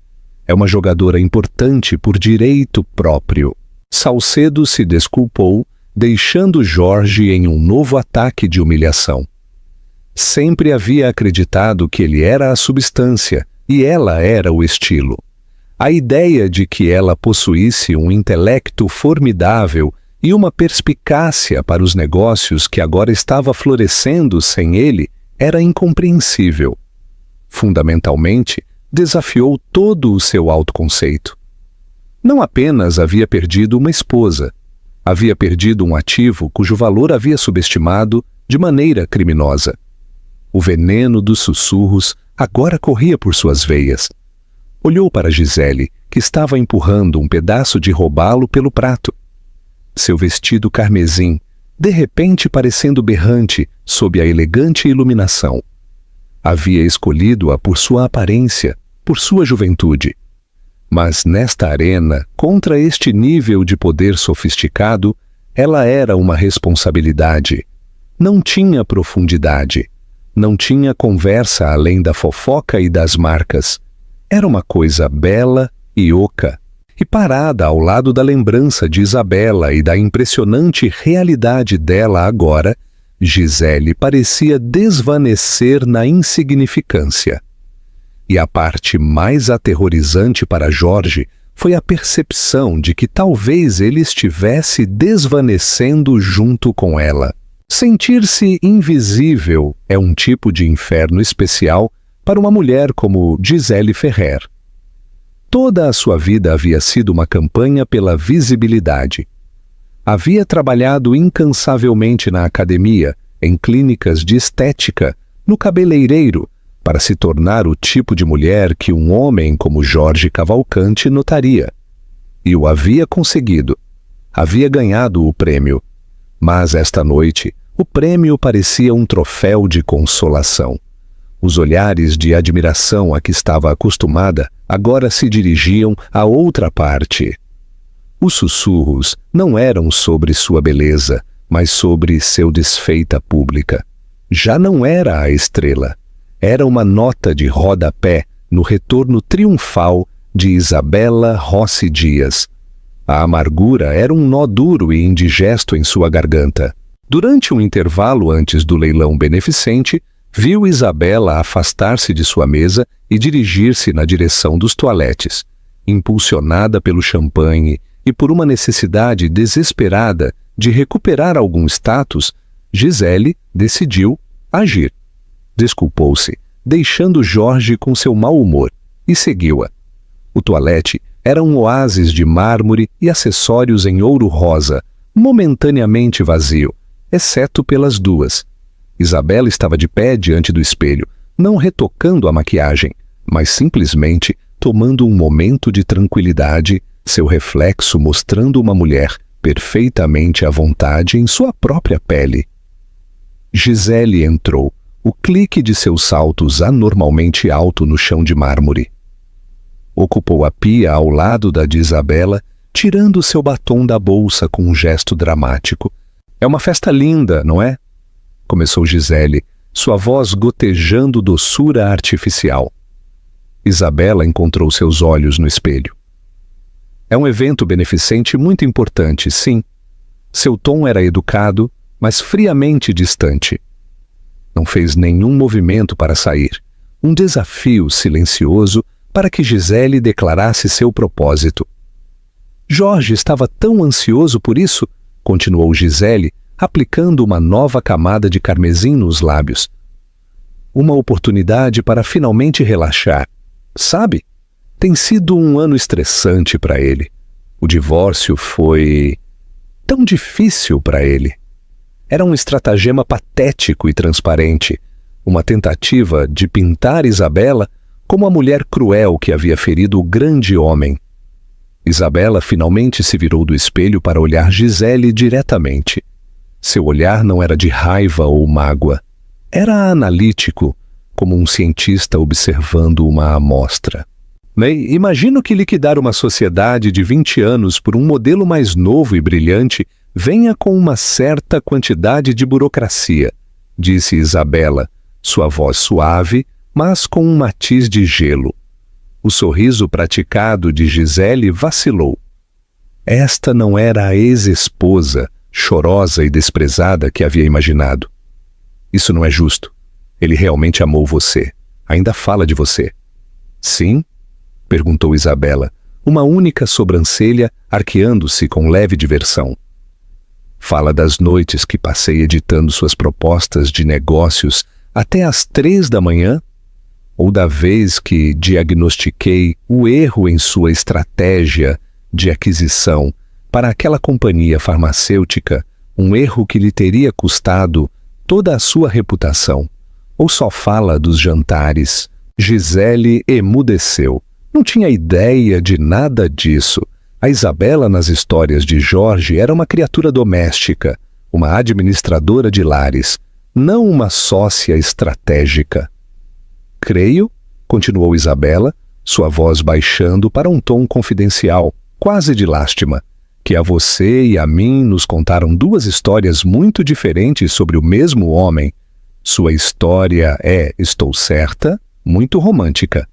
É uma jogadora importante por direito próprio. Salcedo se desculpou, deixando Jorge em um novo ataque de humilhação. Sempre havia acreditado que ele era a substância e ela era o estilo. A ideia de que ela possuísse um intelecto formidável e uma perspicácia para os negócios que agora estava florescendo sem ele era incompreensível. Fundamentalmente, desafiou todo o seu autoconceito. Não apenas havia perdido uma esposa, havia perdido um ativo cujo valor havia subestimado de maneira criminosa. O veneno dos sussurros agora corria por suas veias. Olhou para Gisele, que estava empurrando um pedaço de robalo pelo prato. Seu vestido carmesim, de repente parecendo berrante sob a elegante iluminação. Havia escolhido-a por sua aparência, por sua juventude. Mas nesta arena, contra este nível de poder sofisticado, ela era uma responsabilidade. Não tinha profundidade. Não tinha conversa além da fofoca e das marcas. Era uma coisa bela e oca, e parada ao lado da lembrança de Isabela e da impressionante realidade dela agora, Gisele parecia desvanecer na insignificância. E a parte mais aterrorizante para Jorge foi a percepção de que talvez ele estivesse desvanecendo junto com ela. Sentir-se invisível é um tipo de inferno especial para uma mulher como Gisele Ferrer. Toda a sua vida havia sido uma campanha pela visibilidade. Havia trabalhado incansavelmente na academia, em clínicas de estética, no cabeleireiro, para se tornar o tipo de mulher que um homem como Jorge Cavalcante notaria. E o havia conseguido. Havia ganhado o prêmio. Mas esta noite, o prêmio parecia um troféu de consolação. Os olhares de admiração a que estava acostumada agora se dirigiam a outra parte. Os sussurros não eram sobre sua beleza, mas sobre seu desfeita pública. Já não era a estrela. Era uma nota de rodapé no retorno triunfal de Isabela Rossi Dias. A amargura era um nó duro e indigesto em sua garganta. Durante um intervalo antes do leilão beneficente, viu Isabela afastar-se de sua mesa e dirigir-se na direção dos toaletes. Impulsionada pelo champanhe e por uma necessidade desesperada de recuperar algum status, Gisele decidiu agir. Desculpou-se, deixando Jorge com seu mau humor, e seguiu-a. O toalete era um oásis de mármore e acessórios em ouro rosa, momentaneamente vazio, exceto pelas duas. Isabela estava de pé diante do espelho, não retocando a maquiagem, mas simplesmente tomando um momento de tranquilidade, seu reflexo mostrando uma mulher perfeitamente à vontade em sua própria pele. Gisele entrou, o clique de seus saltos anormalmente alto no chão de mármore. Ocupou a pia ao lado da de Isabela, tirando seu batom da bolsa com um gesto dramático. "É uma festa linda, não é?" começou Gisele, sua voz gotejando doçura artificial. Isabela encontrou seus olhos no espelho. "É um evento beneficente muito importante, sim." Seu tom era educado, mas friamente distante. Não fez nenhum movimento para sair. Um desafio silencioso para que Gisele declarasse seu propósito. "Jorge estava tão ansioso por isso", continuou Gisele, aplicando uma nova camada de carmesim nos lábios. "Uma oportunidade para finalmente relaxar. Sabe? Tem sido um ano estressante para ele. O divórcio foi tão difícil para ele. Era um estratagema patético e transparente, uma tentativa de pintar Isabela como a mulher cruel que havia ferido o grande homem." Isabela finalmente se virou do espelho para olhar Gisele diretamente. Seu olhar não era de raiva ou mágoa. Era analítico, como um cientista observando uma amostra. "Imagino que liquidar uma sociedade de 20 anos por um modelo mais novo e brilhante venha com uma certa quantidade de burocracia", disse Isabela, sua voz suave, mas com um matiz de gelo. O sorriso praticado de Gisele vacilou. Esta não era a ex-esposa, chorosa e desprezada que havia imaginado. "Isso não é justo. Ele realmente amou você. Ainda fala de você." "Sim?" perguntou Isabela, uma única sobrancelha arqueando-se com leve diversão. "Fala das noites que passei editando suas propostas de negócios até às 3 da manhã? Ou da vez que diagnostiquei o erro em sua estratégia de aquisição para aquela companhia farmacêutica, um erro que lhe teria custado toda a sua reputação? Ou só fala dos jantares?" Gisele emudeceu. Não tinha ideia de nada disso. A Isabela nas histórias de Jorge era uma criatura doméstica, uma administradora de lares, não uma sócia estratégica. "Creio", continuou Isabela, sua voz baixando para um tom confidencial, quase de lástima, "que a você e a mim nos contaram duas histórias muito diferentes sobre o mesmo homem. Sua história é, estou certa, muito romântica.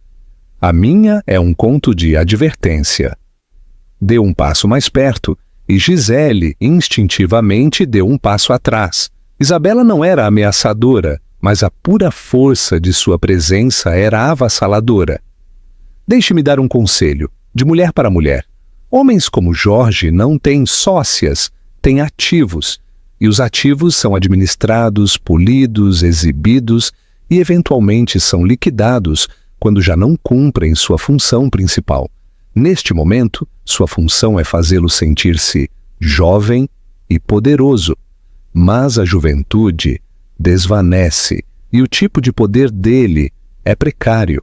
A minha é um conto de advertência." Deu um passo mais perto e Gisele instintivamente deu um passo atrás. Isabela não era ameaçadora, mas a pura força de sua presença era avassaladora. "Deixe-me dar um conselho, de mulher para mulher. Homens como Jorge não têm sócias, têm ativos, e os ativos são administrados, polidos, exibidos e eventualmente são liquidados quando já não cumprem sua função principal. Neste momento, sua função é fazê-lo sentir-se jovem e poderoso. Mas a juventude desvanece e o tipo de poder dele é precário.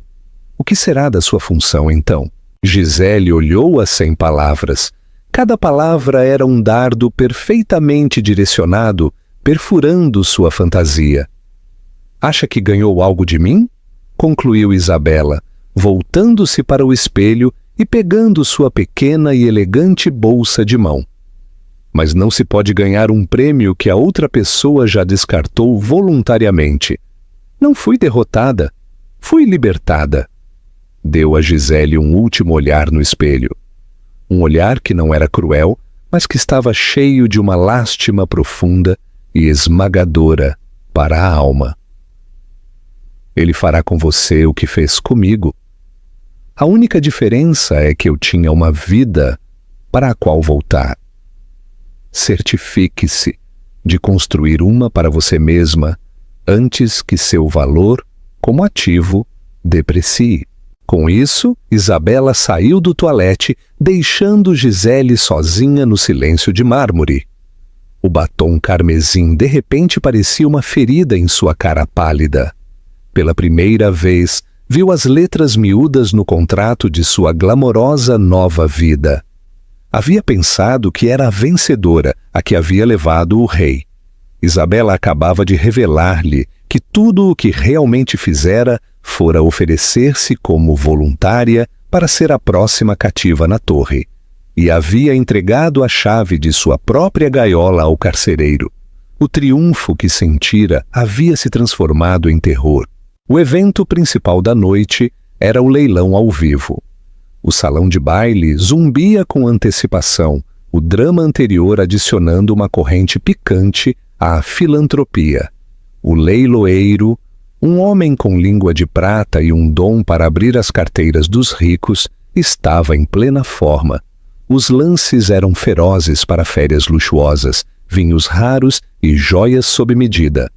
O que será da sua função, então?" Gisele olhou-a sem palavras. Cada palavra era um dardo perfeitamente direcionado, perfurando sua fantasia. "Acha que ganhou algo de mim?" concluiu Isabela, voltando-se para o espelho e pegando sua pequena e elegante bolsa de mão. "Mas não se pode ganhar um prêmio que a outra pessoa já descartou voluntariamente. Não fui derrotada, fui libertada." Deu a Gisele um último olhar no espelho. Um olhar que não era cruel, mas que estava cheio de uma lástima profunda e esmagadora para a alma. Ele fará com você o que fez comigo. A única diferença é que eu tinha uma vida para a qual voltar. Certifique-se de construir uma para você mesma antes que seu valor, como ativo, deprecie. Com isso, Isabela saiu do toalete, deixando Gisele sozinha no silêncio de mármore. O batom carmesim de repente parecia uma ferida em sua cara pálida. Pela primeira vez, viu as letras miúdas no contrato de sua glamourosa nova vida. Havia pensado que era a vencedora, a que havia levado o rei. Isabela acabava de revelar-lhe que tudo o que realmente fizera fora oferecer-se como voluntária para ser a próxima cativa na torre, e havia entregado a chave de sua própria gaiola ao carcereiro. O triunfo que sentira havia se transformado em terror. O evento principal da noite era o leilão ao vivo. O salão de baile zumbia com antecipação, o drama anterior adicionando uma corrente picante à filantropia. O leiloeiro, um homem com língua de prata e um dom para abrir as carteiras dos ricos, estava em plena forma. Os lances eram ferozes para férias luxuosas, vinhos raros e joias sob medida.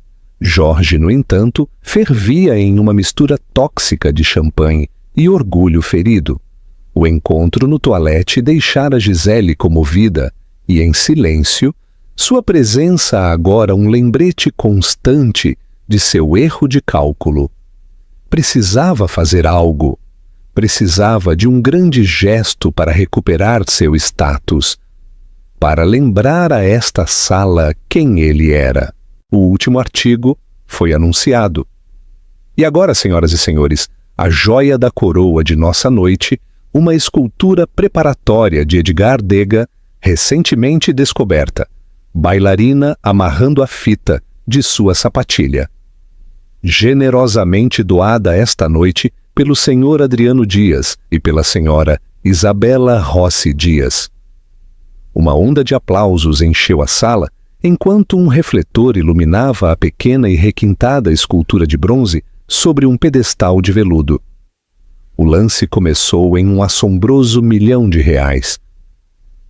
Jorge, no entanto, fervia em uma mistura tóxica de champanhe e orgulho ferido. O encontro no toalete deixara Gisele comovida e, em silêncio, sua presença agora um lembrete constante de seu erro de cálculo. Precisava fazer algo. Precisava de um grande gesto para recuperar seu status, para lembrar a esta sala quem ele era. O último artigo foi anunciado. E agora, senhoras e senhores, a joia da coroa de nossa noite, uma escultura preparatória de Edgar Degas, recentemente descoberta. Bailarina amarrando a fita de sua sapatilha. Generosamente doada esta noite pelo senhor Adriano Dias e pela senhora Isabela Rossi Dias. Uma onda de aplausos encheu a sala, enquanto um refletor iluminava a pequena e requintada escultura de bronze sobre um pedestal de veludo. O lance começou em um assombroso R$1.000.000.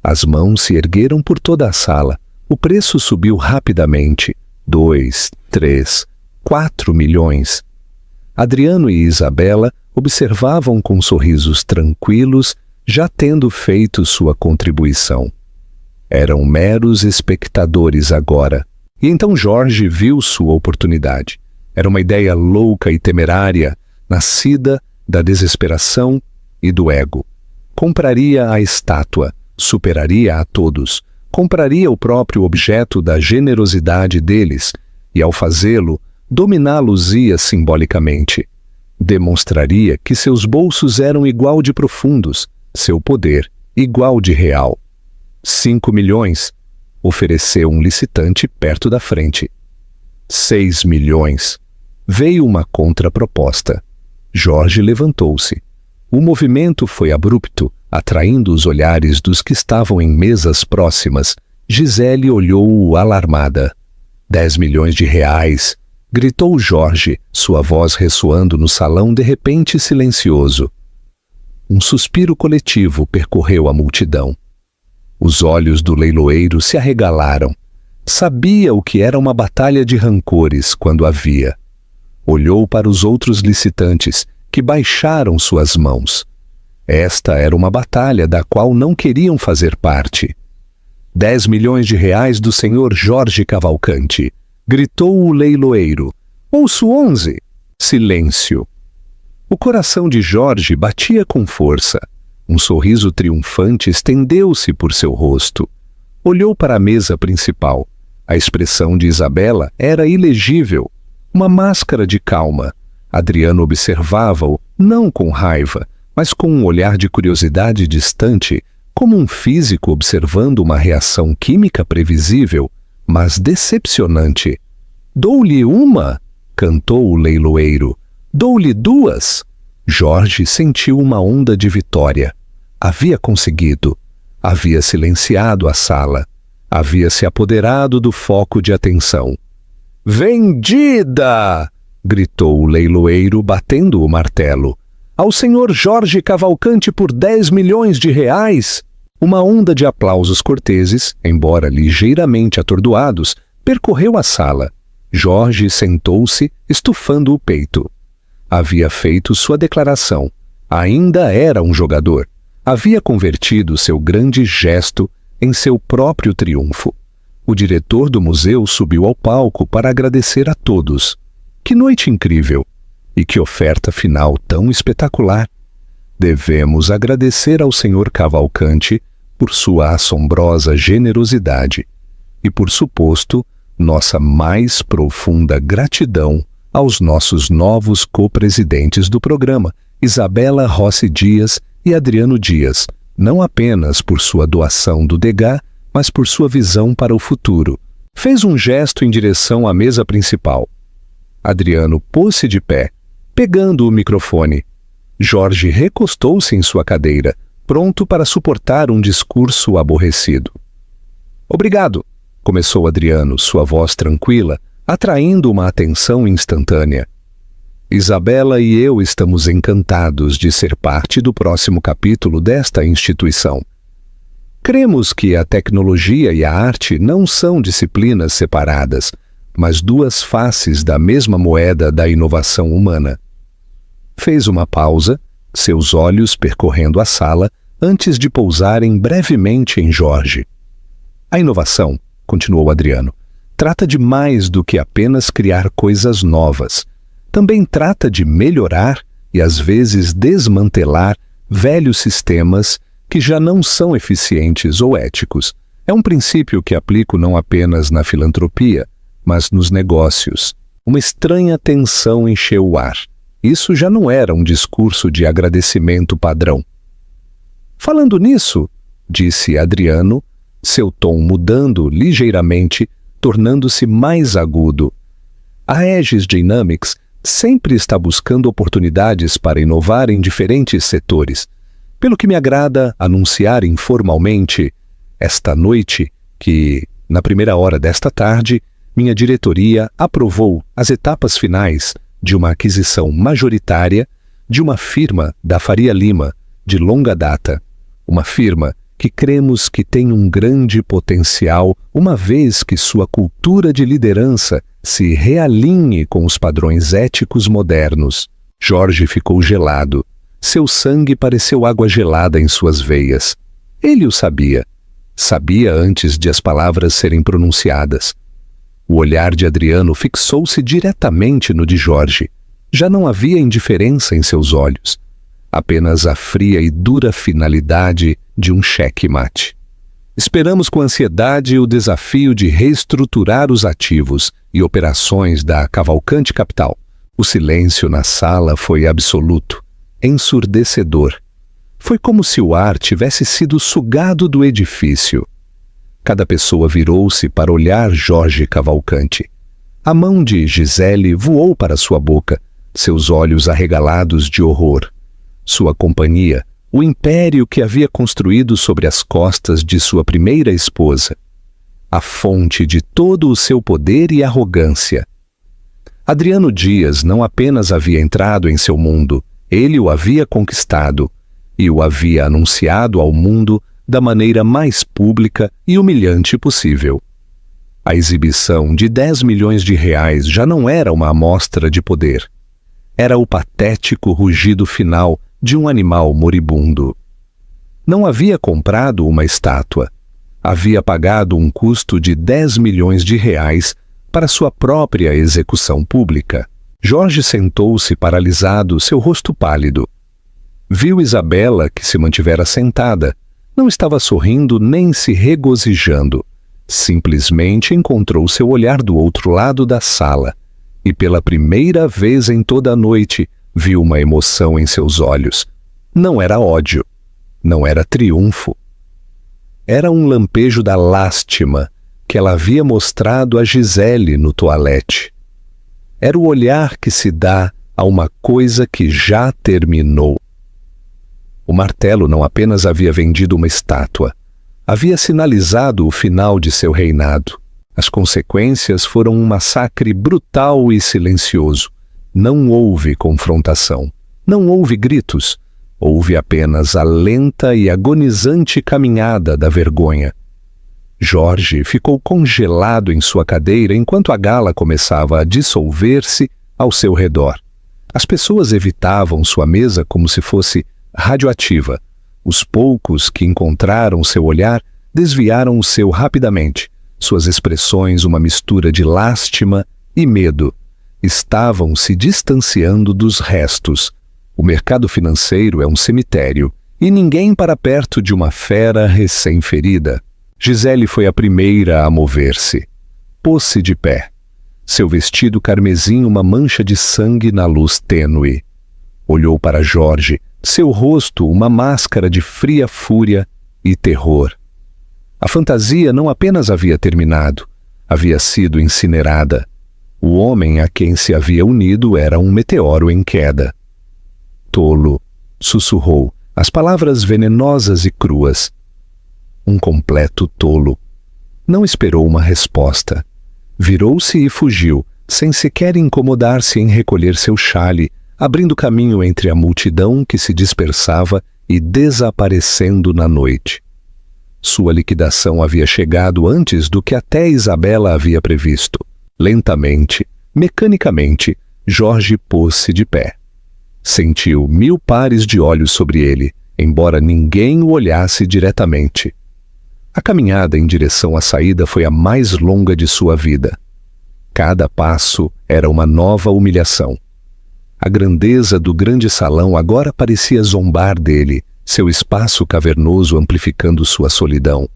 As mãos se ergueram por toda a sala. O preço subiu rapidamente. 2, 3, 4 milhões. Adriano e Isabela observavam com sorrisos tranquilos, já tendo feito sua contribuição. Eram meros espectadores agora. E então Jorge viu sua oportunidade. Era uma ideia louca e temerária, nascida da desesperação e do ego. Compraria a estátua, superaria a todos, compraria o próprio objeto da generosidade deles e, ao fazê-lo, dominá-los-ia simbolicamente. Demonstraria que seus bolsos eram igual de profundos, seu poder igual de real. 5 milhões, ofereceu um licitante perto da frente. 6 milhões. Veio uma contraproposta. Jorge levantou-se. O movimento foi abrupto, atraindo os olhares dos que estavam em mesas próximas. Gisele olhou-o alarmada. 10 milhões de reais, gritou Jorge, sua voz ressoando no salão de repente silencioso. Um suspiro coletivo percorreu a multidão. Os olhos do leiloeiro se arregalaram. Sabia o que era uma batalha de rancores quando a via. Olhou para os outros licitantes, que baixaram suas mãos. Esta era uma batalha da qual não queriam fazer parte. 10 milhões de reais do senhor Jorge Cavalcanti, gritou o leiloeiro. Ouço 11. Silêncio. O coração de Jorge batia com força. Um sorriso triunfante estendeu-se por seu rosto. Olhou para a mesa principal. A expressão de Isabela era ilegível. Uma máscara de calma. Adriano observava-o, não com raiva, mas com um olhar de curiosidade distante, como um físico observando uma reação química previsível, mas decepcionante. Dou-lhe uma, cantou o leiloeiro. Dou-lhe 2. Jorge sentiu uma onda de vitória. Havia conseguido. Havia silenciado a sala. Havia se apoderado do foco de atenção. "Vendida!" gritou o leiloeiro, batendo o martelo. "Ao senhor Jorge Cavalcanti por 10 milhões de reais!" Uma onda de aplausos corteses, embora ligeiramente atordoados, percorreu a sala. Jorge sentou-se, estufando o peito. Havia feito sua declaração. Ainda era um jogador. Havia convertido seu grande gesto em seu próprio triunfo. O diretor do museu subiu ao palco para agradecer a todos. Que noite incrível! E que oferta final tão espetacular! Devemos agradecer ao Sr. Cavalcanti por sua assombrosa generosidade e, por suposto, nossa mais profunda gratidão aos nossos novos co-presidentes do programa, Isabela Rossi Dias e Adriano Dias, não apenas por sua doação do Degas, mas por sua visão para o futuro. Fez um gesto em direção à mesa principal. Adriano pôs-se de pé, pegando o microfone. Jorge recostou-se em sua cadeira, pronto para suportar um discurso aborrecido. "Obrigado", começou Adriano, sua voz tranquila, atraindo uma atenção instantânea. "Isabela e eu estamos encantados de ser parte do próximo capítulo desta instituição. Cremos que a tecnologia e a arte não são disciplinas separadas, mas duas faces da mesma moeda da inovação humana." Fez uma pausa, seus olhos percorrendo a sala, antes de pousarem brevemente em Jorge. "A inovação", continuou Adriano, "trata de mais do que apenas criar coisas novas. Também trata de melhorar e, às vezes, desmantelar velhos sistemas que já não são eficientes ou éticos. É um princípio que aplico não apenas na filantropia, mas nos negócios." Uma estranha tensão encheu o ar. Isso já não era um discurso de agradecimento padrão. "Falando nisso", disse Adriano, seu tom mudando ligeiramente, tornando-se mais agudo, "a Aegis Dynamics sempre está buscando oportunidades para inovar em diferentes setores. Pelo que me agrada anunciar informalmente, esta noite, que, na primeira hora desta tarde, minha diretoria aprovou as etapas finais de uma aquisição majoritária de uma firma da Faria Lima, de longa data. Uma firma que cremos que tem um grande potencial, uma vez que sua cultura de liderança se realinhe com os padrões éticos modernos." Jorge ficou gelado. Seu sangue pareceu água gelada em suas veias. Ele o sabia. Sabia antes de as palavras serem pronunciadas. O olhar de Adriano fixou-se diretamente no de Jorge. Já não havia indiferença em seus olhos. Apenas a fria e dura finalidade de um cheque-mate. "Esperamos com ansiedade o desafio de reestruturar os ativos e operações da Cavalcanti Capital." O silêncio na sala foi absoluto, ensurdecedor. Foi como se o ar tivesse sido sugado do edifício. Cada pessoa virou-se para olhar Jorge Cavalcanti. A mão de Gisele voou para sua boca, seus olhos arregalados de horror. Sua companhia, o império que havia construído sobre as costas de sua primeira esposa. A fonte de todo o seu poder e arrogância. Adriano Dias não apenas havia entrado em seu mundo, ele o havia conquistado e o havia anunciado ao mundo da maneira mais pública e humilhante possível. A exibição de 10 milhões de reais já não era uma amostra de poder. Era o patético rugido final de um animal moribundo. Não havia comprado uma estátua. Havia pagado um custo de 10 milhões de reais para sua própria execução pública. Jorge sentou-se paralisado, seu rosto pálido. Viu Isabela, que se mantivera sentada. Não estava sorrindo nem se regozijando. Simplesmente encontrou seu olhar do outro lado da sala e, pela primeira vez em toda a noite, viu uma emoção em seus olhos. Não era ódio. Não era triunfo. Era um lampejo da lástima que ela havia mostrado a Gisele no toalete. Era o olhar que se dá a uma coisa que já terminou. O martelo não apenas havia vendido uma estátua, havia sinalizado o final de seu reinado. As consequências foram um massacre brutal e silencioso. Não houve confrontação, não houve gritos, houve apenas a lenta e agonizante caminhada da vergonha. Jorge ficou congelado em sua cadeira enquanto a gala começava a dissolver-se ao seu redor. As pessoas evitavam sua mesa como se fosse radioativa. Os poucos que encontraram seu olhar desviaram o seu rapidamente. Suas expressões, uma mistura de lástima e medo, estavam se distanciando dos restos. O mercado financeiro é um cemitério e ninguém para perto de uma fera recém-ferida. Gisele foi a primeira a mover-se. Pôs-se de pé. Seu vestido carmesim uma mancha de sangue na luz tênue. Olhou para Jorge, seu rosto uma máscara de fria fúria e terror. A fantasia não apenas havia terminado, havia sido incinerada. O homem a quem se havia unido era um meteoro em queda. Tolo, sussurrou, as palavras venenosas e cruas. Um completo tolo. Não esperou uma resposta. Virou-se e fugiu, sem sequer incomodar-se em recolher seu xale, abrindo caminho entre a multidão que se dispersava e desaparecendo na noite. Sua liquidação havia chegado antes do que até Isabela havia previsto. Lentamente, mecanicamente, Jorge pôs-se de pé. Sentiu 1000 pares de olhos sobre ele, embora ninguém o olhasse diretamente. A caminhada em direção à saída foi a mais longa de sua vida. Cada passo era uma nova humilhação. A grandeza do grande salão agora parecia zombar dele, seu espaço cavernoso amplificando sua solidão.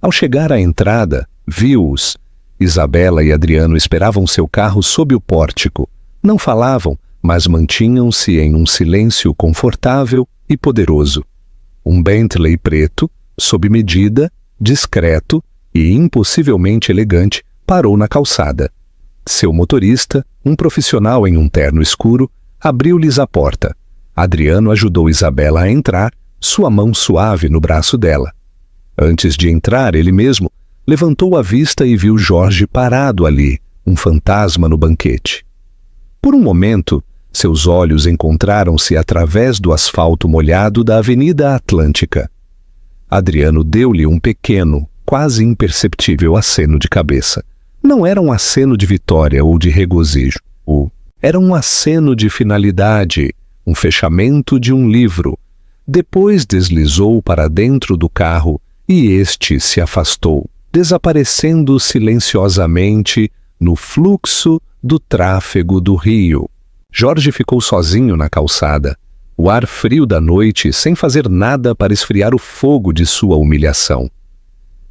Ao chegar à entrada, viu-os. Isabela e Adriano esperavam seu carro sob o pórtico. Não falavam, mas mantinham-se em um silêncio confortável e poderoso. Um Bentley preto, sob medida, discreto e impossivelmente elegante, parou na calçada. Seu motorista, um profissional em um terno escuro, abriu-lhes a porta. Adriano ajudou Isabela a entrar, sua mão suave no braço dela. Antes de entrar, ele mesmo levantou a vista e viu Jorge parado ali, um fantasma no banquete. Por um momento, seus olhos encontraram-se através do asfalto molhado da Avenida Atlântica. Adriano deu-lhe um pequeno, quase imperceptível aceno de cabeça. Não era um aceno de vitória ou de regozijo. Era um aceno de finalidade, um fechamento de um livro. Depois deslizou para dentro do carro e este se afastou, desaparecendo silenciosamente no fluxo do tráfego do rio. Jorge ficou sozinho na calçada, o ar frio da noite sem fazer nada para esfriar o fogo de sua humilhação.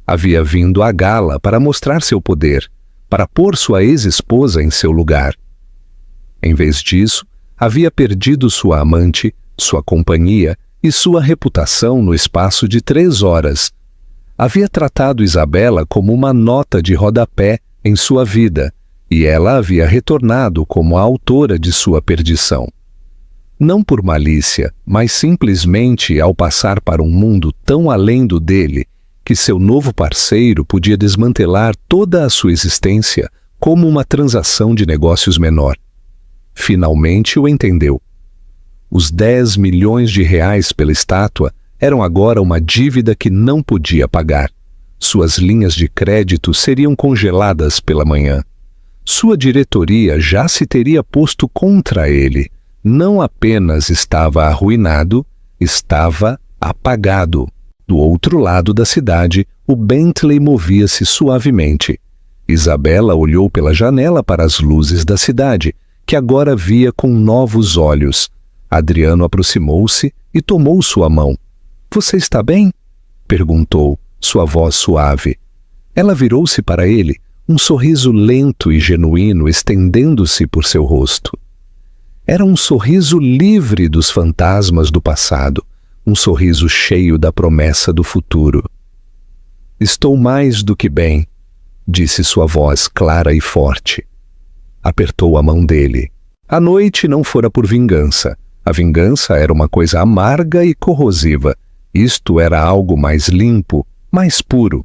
Havia vindo à gala para mostrar seu poder, para pôr sua ex-esposa em seu lugar. Em vez disso, havia perdido sua amante, sua companhia e sua reputação no espaço de 3 horas. Havia tratado Isabela como uma nota de rodapé em sua vida, e ela havia retornado como a autora de sua perdição. Não por malícia, mas simplesmente ao passar para um mundo tão além do dele, que seu novo parceiro podia desmantelar toda a sua existência como uma transação de negócios menor. Finalmente o entendeu. Os 10 milhões de reais pela estátua eram agora uma dívida que não podia pagar. Suas linhas de crédito seriam congeladas pela manhã. Sua diretoria já se teria posto contra ele. Não apenas estava arruinado, estava apagado. Do outro lado da cidade, o Bentley movia-se suavemente. Isabela olhou pela janela para as luzes da cidade, que agora via com novos olhos. Adriano aproximou-se e tomou sua mão. — Você está bem? Perguntou, sua voz suave. Ela virou-se para ele, um sorriso lento e genuíno estendendo-se por seu rosto. Era um sorriso livre dos fantasmas do passado, um sorriso cheio da promessa do futuro. — Estou mais do que bem, disse sua voz clara e forte. Apertou a mão dele. A noite não fora por vingança. A vingança era uma coisa amarga e corrosiva. Isto era algo mais limpo, mais puro.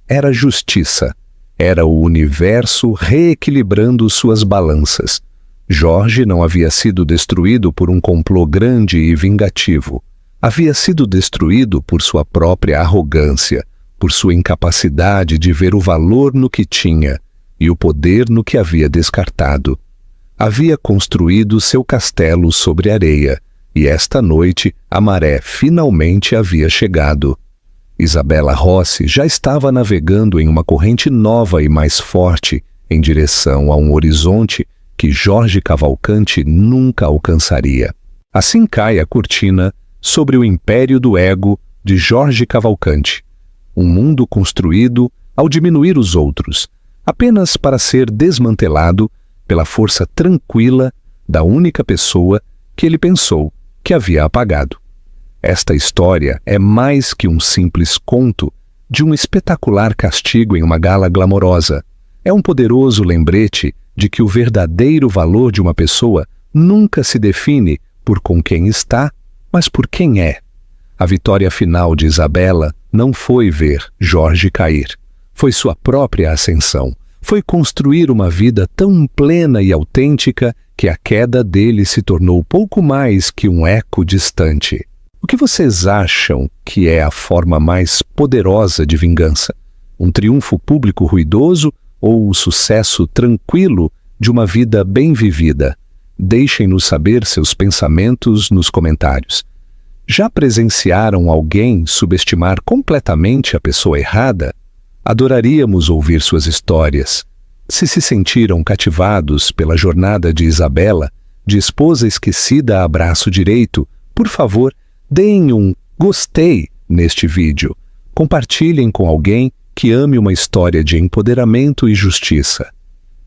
Era justiça. Era o universo reequilibrando suas balanças. Jorge não havia sido destruído por um complô grande e vingativo. Havia sido destruído por sua própria arrogância, por sua incapacidade de ver o valor no que tinha e o poder no que havia descartado. Havia construído seu castelo sobre areia, e esta noite a maré finalmente havia chegado. Isabela Rossi já estava navegando em uma corrente nova e mais forte em direção a um horizonte que Jorge Cavalcanti nunca alcançaria. Assim cai a cortina sobre o império do ego de Jorge Cavalcanti, um mundo construído ao diminuir os outros, apenas para ser desmantelado pela força tranquila da única pessoa que ele pensou que havia apagado. Esta história é mais que um simples conto de um espetacular castigo em uma gala glamourosa. É um poderoso lembrete de que o verdadeiro valor de uma pessoa nunca se define por com quem está, mas por quem é. A vitória final de Isabela não foi ver Jorge cair. Foi sua própria ascensão. Foi construir uma vida tão plena e autêntica que a queda dele se tornou pouco mais que um eco distante. O que vocês acham que é a forma mais poderosa de vingança? Um triunfo público ruidoso ou o sucesso tranquilo de uma vida bem vivida? Deixem-nos saber seus pensamentos nos comentários. Já presenciaram alguém subestimar completamente a pessoa errada? Adoraríamos ouvir suas histórias. Se sentiram cativados pela jornada de Isabela, de esposa esquecida a braço direito, por favor, deem um gostei neste vídeo. Compartilhem com alguém que ame uma história de empoderamento e justiça.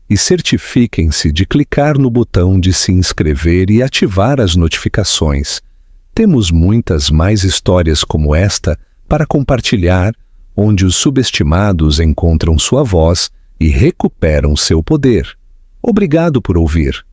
E certifiquem-se de clicar no botão de se inscrever e ativar as notificações. Temos muitas mais histórias como esta para compartilhar, onde os subestimados encontram sua voz e recuperam seu poder. Obrigado por ouvir.